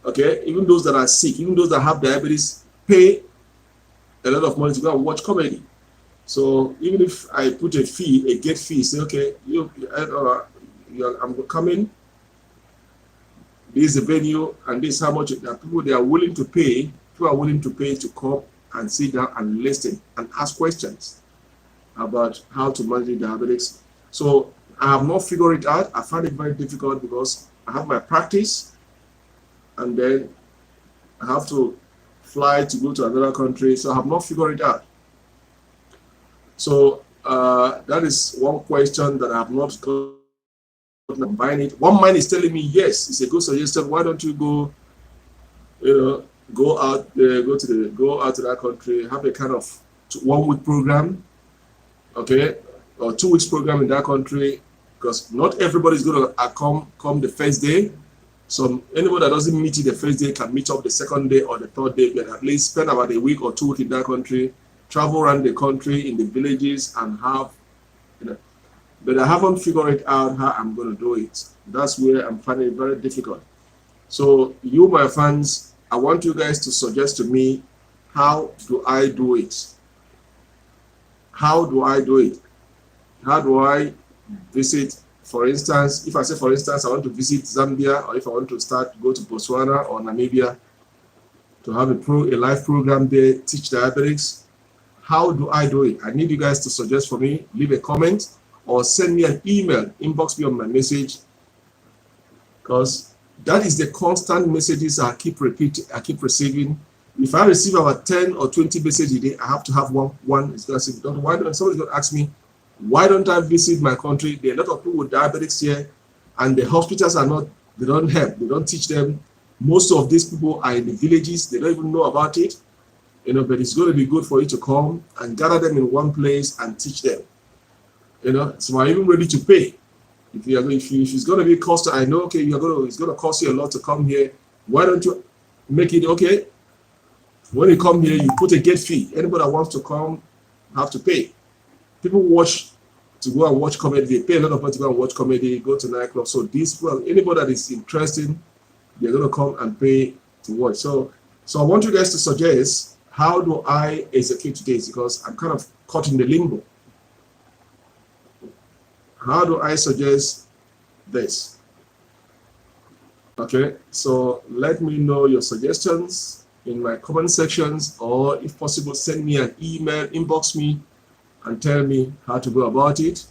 Okay, even those that are sick, even those that have diabetes, pay a lot of money to go and watch comedy. So even if I put a gate fee, say okay, I'm coming. This is the venue, and this is how much that people they are willing to pay. People are willing to pay to come and sit down and listen and ask questions about how to manage diabetics. So I have not figured it out. I find it very difficult because I have my practice, and then I have to fly to go to another country, so I have not figured it out. So that is one question that I have not combine it. One mind is telling me yes, it's a good suggestion. Why don't you go, go out to that country, have a kind of 1 week program, okay, or 2 weeks program in that country, because not everybody is going to come the first day. So anybody that doesn't meet you the first day can meet up the second day or the third day, but at least spend about a week or 2 weeks in that country, travel around the country in the villages and have, but I haven't figured it out how I'm going to do it. That's where I'm finding it very difficult. So you, my fans, I want you guys to suggest to me, how do I do it? How do I do it? How do I visit, for instance, if I say, for instance, I want to visit Zambia, or if I want to go to Botswana or Namibia to have a live program there, teach diabetics, how do I do it? I need you guys to suggest for me, leave a comment, or send me an email, inbox me on my message, because that is the constant messages I keep repeating, I keep receiving. If I receive about 10 or 20 messages a day, I have to have one is going to say, why don't somebody's going to ask me, why don't I visit my country? There are a lot of people with diabetics here, and the hospitals are not, they don't help, they don't teach them. Most of these people are in the villages, they don't even know about it, but it's going to be good for you to come and gather them in one place and teach them. So I'm even ready to pay. If it's going to be cost, I know, okay, it's going to cost you a lot to come here. Why don't you make it okay? When you come here, you put a gate fee. Anybody that wants to come have to pay. People to go and watch comedy. They pay a lot of money to go and watch comedy, go to nightclubs. So anybody that is interested, they're going to come and pay to watch. So I want you guys to suggest, how do I execute this? Because I'm kind of caught in the limbo. How do I suggest this? Okay, so let me know your suggestions in my comment sections, or if possible, send me an email, inbox me, and tell me how to go about it.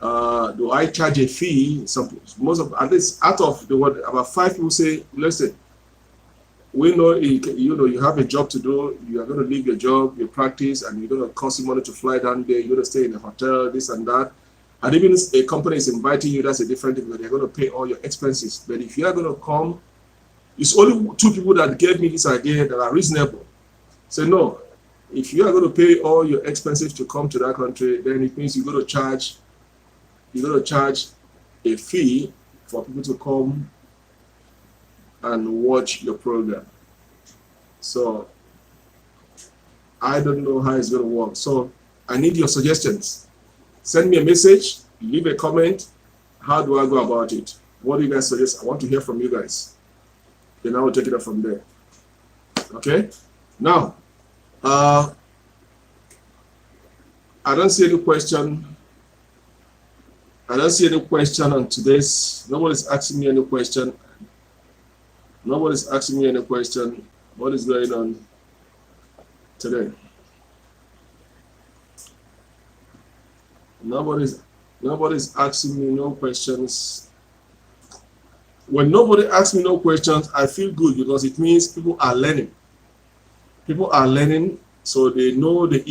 Do I charge a fee? At least out of the word, about 5 people say, listen, we know you have a job to do. You are going to leave your job, your practice, and you're going to cost you money to fly down there. You're going to stay in a hotel, this and that. And even a company is inviting you, that's a different thing, but they're going to pay all your expenses. But if you are going to come, it's only 2 people that gave me this idea that are reasonable. So no, if you are going to pay all your expenses to come to that country, then it means you're going to charge a fee for people to come and watch your program. So I don't know how it's going to work. So I need your suggestions. Send me a message, leave a comment. How do I go about it? What do you guys suggest? I want to hear from you guys. Then I will take it up from there. Okay? Now, I don't see any question. I don't see any question on today's. Nobody's asking me any question. Nobody's asking me any question. What is going on today? Nobody's asking me no questions. When nobody asks me no questions, I feel good, because it means people are learning. People are learning, so they know at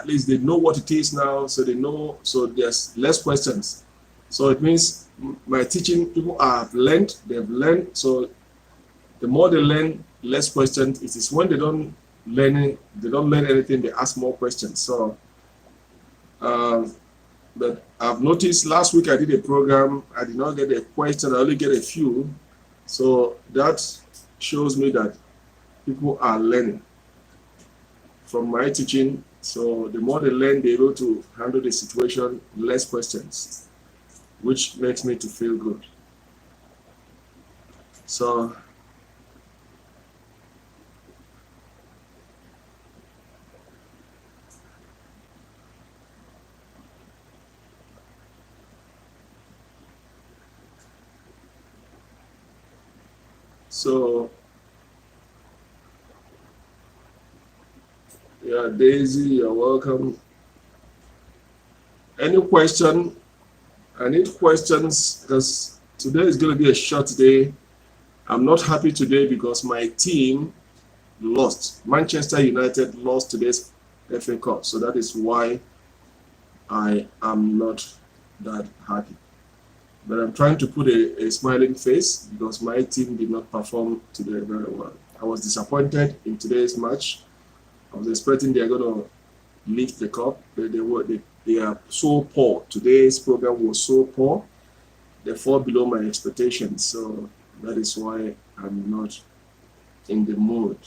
least they know what it is now, so they know, so there's less questions. So it means my teaching, people have learned, they've learned, so the more they learn, less questions. It is when they don't learn anything, they ask more questions. So but I've noticed last week I did a program, I did not get a question, I only get a few. So that shows me that people are learning from my teaching. So the more they learn, they're able to handle the situation, less questions, which makes me to feel good. So yeah, Daisy, you're welcome. Any question? I need questions, because today is going to be a short day. I'm not happy today because my team lost. Manchester United lost today's FA Cup. So that is why I am not that happy. But I'm trying to put a smiling face because my team did not perform today very well. I was disappointed in today's match. I was expecting they're going to lift the cup. They are so poor. Today's program was so poor. They fall below my expectations. So that is why I'm not in the mood.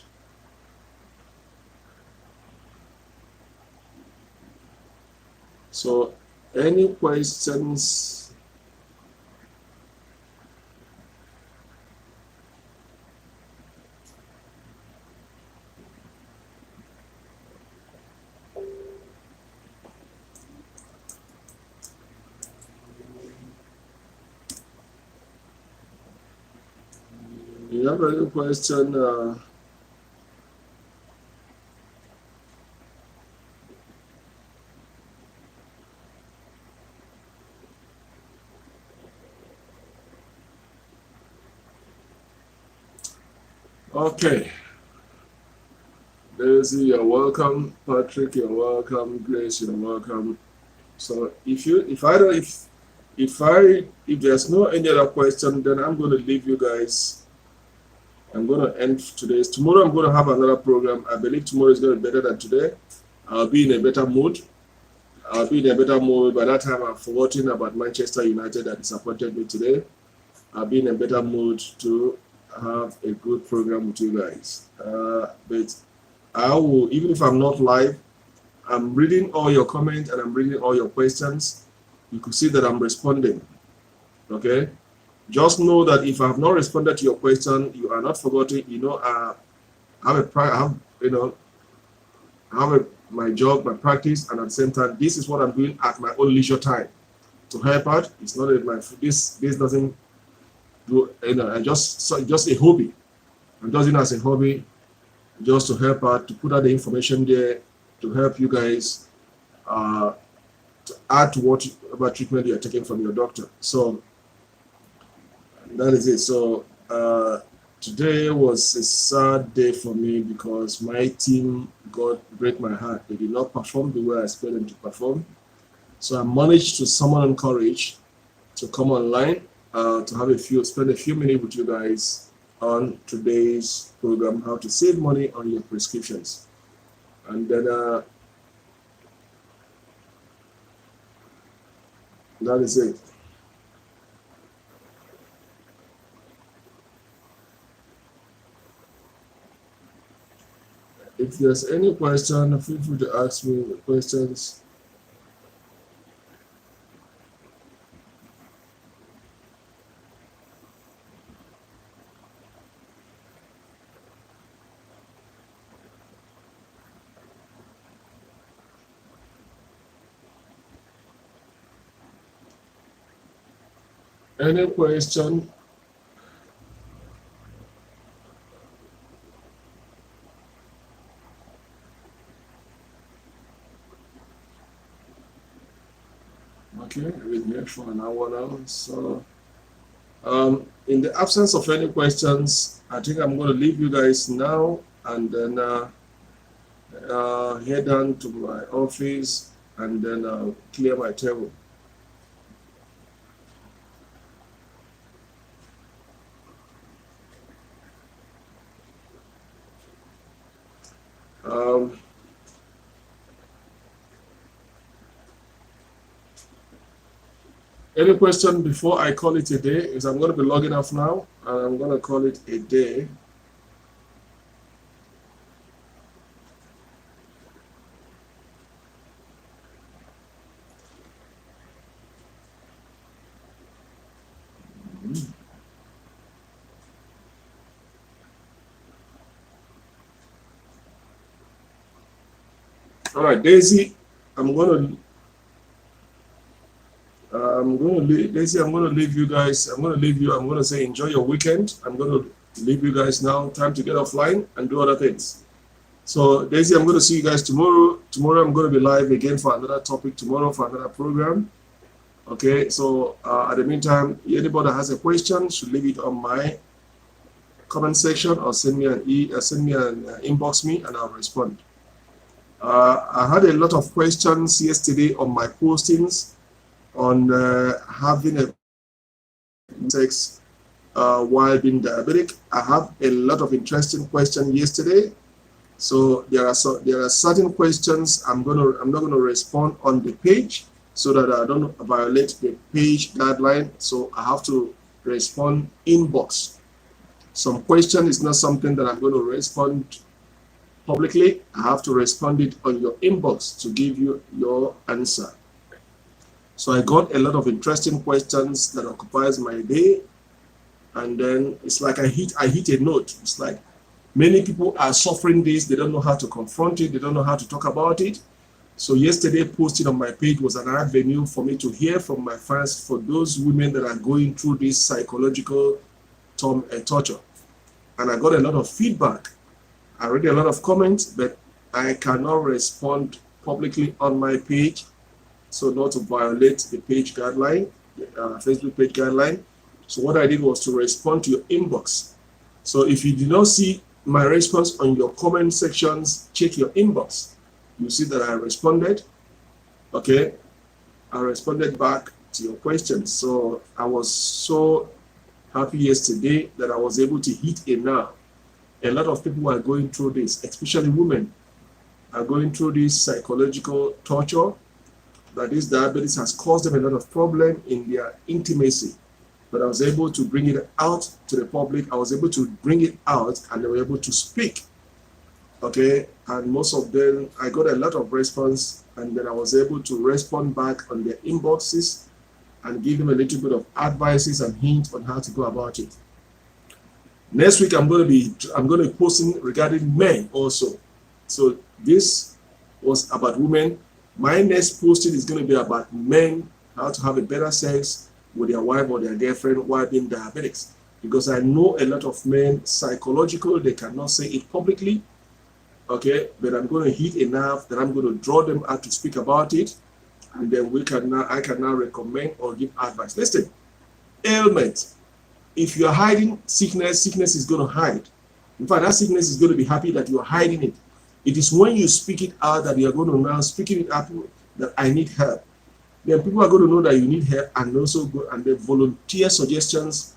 So any questions? You have any question? Okay. Daisy, you're welcome. Patrick, you're welcome. Grace, you're welcome. So if there's no any other question, then I'm going to leave you guys. I'm going to end today's. Tomorrow I'm going to have another program. I believe tomorrow is going to be better than today. I'll be in a better mood. By that time, I've forgotten about Manchester United that disappointed me today. I'll be in a better mood to have a good program with you guys. But I will, even if I'm not live, I'm reading all your comments and I'm reading all your questions. You can see that I'm responding. Okay? Just know that if I have not responded to your question, you are not forgotten. I have my job, my practice, and at the same time, this is what I'm doing at my own leisure time to help out. It's not this doesn't do, just a hobby. I'm just doing it as a hobby, just to help out, to put out the information there, to help you guys to add to whatever treatment you're taking from your doctor. So that is it. So today was a sad day for me because my team break my heart. They did not perform the way I expected them to perform. So I managed to summon courage to come online to spend a few minutes with you guys on today's program, how to save money on your prescriptions. And then that is it. If there's any question, feel free to ask me questions. Any question? Okay, we've been here for an hour now. So, in the absence of any questions, I think I'm going to leave you guys now and then head down to my office and then clear my table. Any question before I call it a day? Is I'm going to be logging off now and I'm going to call it a day. All right, Daisy, I'm going to leave you guys. I'm going to say enjoy your weekend. I'm going to leave you guys now. Time to get offline and do other things. So Daisy, I'm going to see you guys tomorrow. Tomorrow I'm going to be live again for another topic tomorrow for another program. Okay, so at the meantime, anybody that has a question should leave it on my comment section or send me inbox me and I'll respond. I had a lot of questions yesterday on my postings on having a sex while being diabetic. I have a lot of interesting questions yesterday. So there are certain questions I'm not gonna respond on the page so that I don't violate the page guideline. So I have to respond inbox. Some question is not something that I'm going to respond publicly. I have to respond it on your inbox to give you your answer. So I got a lot of interesting questions that occupies my day, and then it's like I hit a note. It's like many people are suffering this. They don't know how to confront it. They don't know how to talk about it. So yesterday posting on my page was an avenue for me to hear from my fans, for those women that are going through this psychological torture. And I got a lot of feedback. I read a lot of comments, but I cannot respond publicly on my page, so not to violate the page guideline, Facebook page guideline. So what I did was to respond to your inbox. So if you do not see my response on your comment sections, check your inbox. You see that I responded. Okay, I responded back to your questions. So I was so happy yesterday that I was able to hit a nerve. A lot of people are going through this, especially women are going through this psychological torture, that this diabetes has caused them a lot of problem in their intimacy. But I was able to bring it out to the public. I was able to bring it out and they were able to speak. Okay, and most of them, I got a lot of response, and then I was able to respond back on their inboxes and give them a little bit of advices and hints on how to go about it. Next week, I'm going to be posting regarding men also. So this was about women. My next posting is going to be about men, how to have a better sex with their wife or their girlfriend while being diabetics. Because I know a lot of men, psychological, they cannot say it publicly. Okay, but I'm going to hit enough that I'm going to draw them out to speak about it, and then I can now recommend or give advice. Listen, ailment. If you're hiding sickness, sickness is going to hide. In fact, that sickness is going to be happy that you're hiding it. It is when you speak it out that you're going to now speak it out that I need help. Then people are going to know that you need help and also go and then volunteer suggestions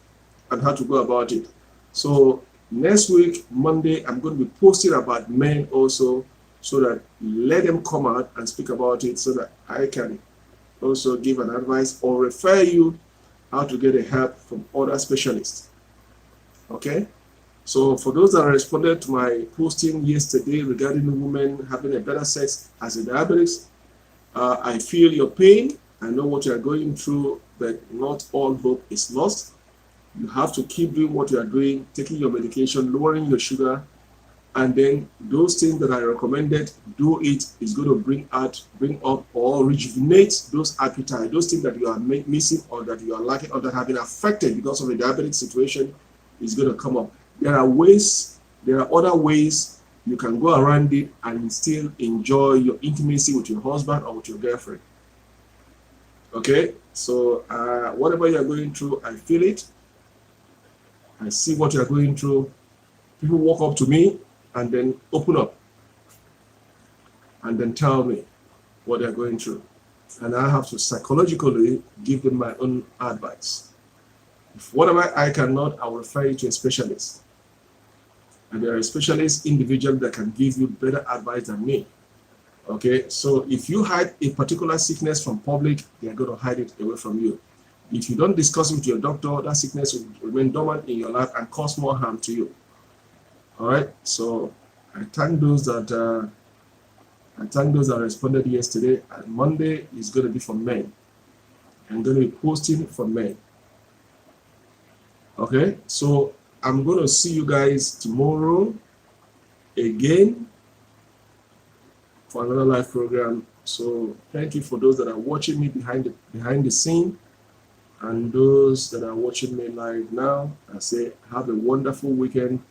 on how to go about it. So next week, Monday, I'm going to be posting about men also, so that let them come out and speak about it so that I can also give an advice or refer you how to get a help from other specialists. Okay? So for those that responded to my posting yesterday regarding women having a better sex as a diabetes, I feel your pain. I know what you are going through, but not all hope is lost. You have to keep doing what you are doing, taking your medication, lowering your sugar, and then those things that I recommended, do it. Is going to bring up or rejuvenate those appetite, those things that you are missing or that you are lacking or that have been affected because of the diabetic situation is going to come up. There are other ways you can go around it and still enjoy your intimacy with your husband or with your girlfriend. Okay, so whatever you are going through, I feel it. I see what you are going through. People walk up to me and then open up and then tell me what they're going through. And I have to psychologically give them my own advice. If whatever I cannot, I will refer you to a specialist. And there are specialist individuals that can give you better advice than me. Okay, so if you hide a particular sickness from public, they're going to hide it away from you. If you don't discuss it with your doctor, that sickness will remain dormant in your life and cause more harm to you. All right, so I thank those that responded yesterday. And Monday is going to be for men. I'm going to be posting for men. Okay, so I'm going to see you guys tomorrow again for another live program. So thank you for those that are watching me behind the scene, and those that are watching me live now. I say have a wonderful weekend,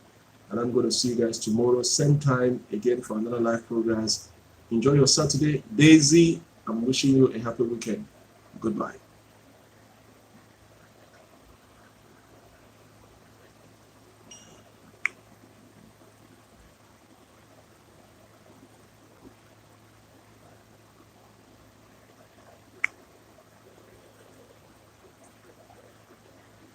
and I'm going to see you guys tomorrow same time again for another live programs. Enjoy your Saturday. Daisy, I'm wishing you a happy weekend. Goodbye.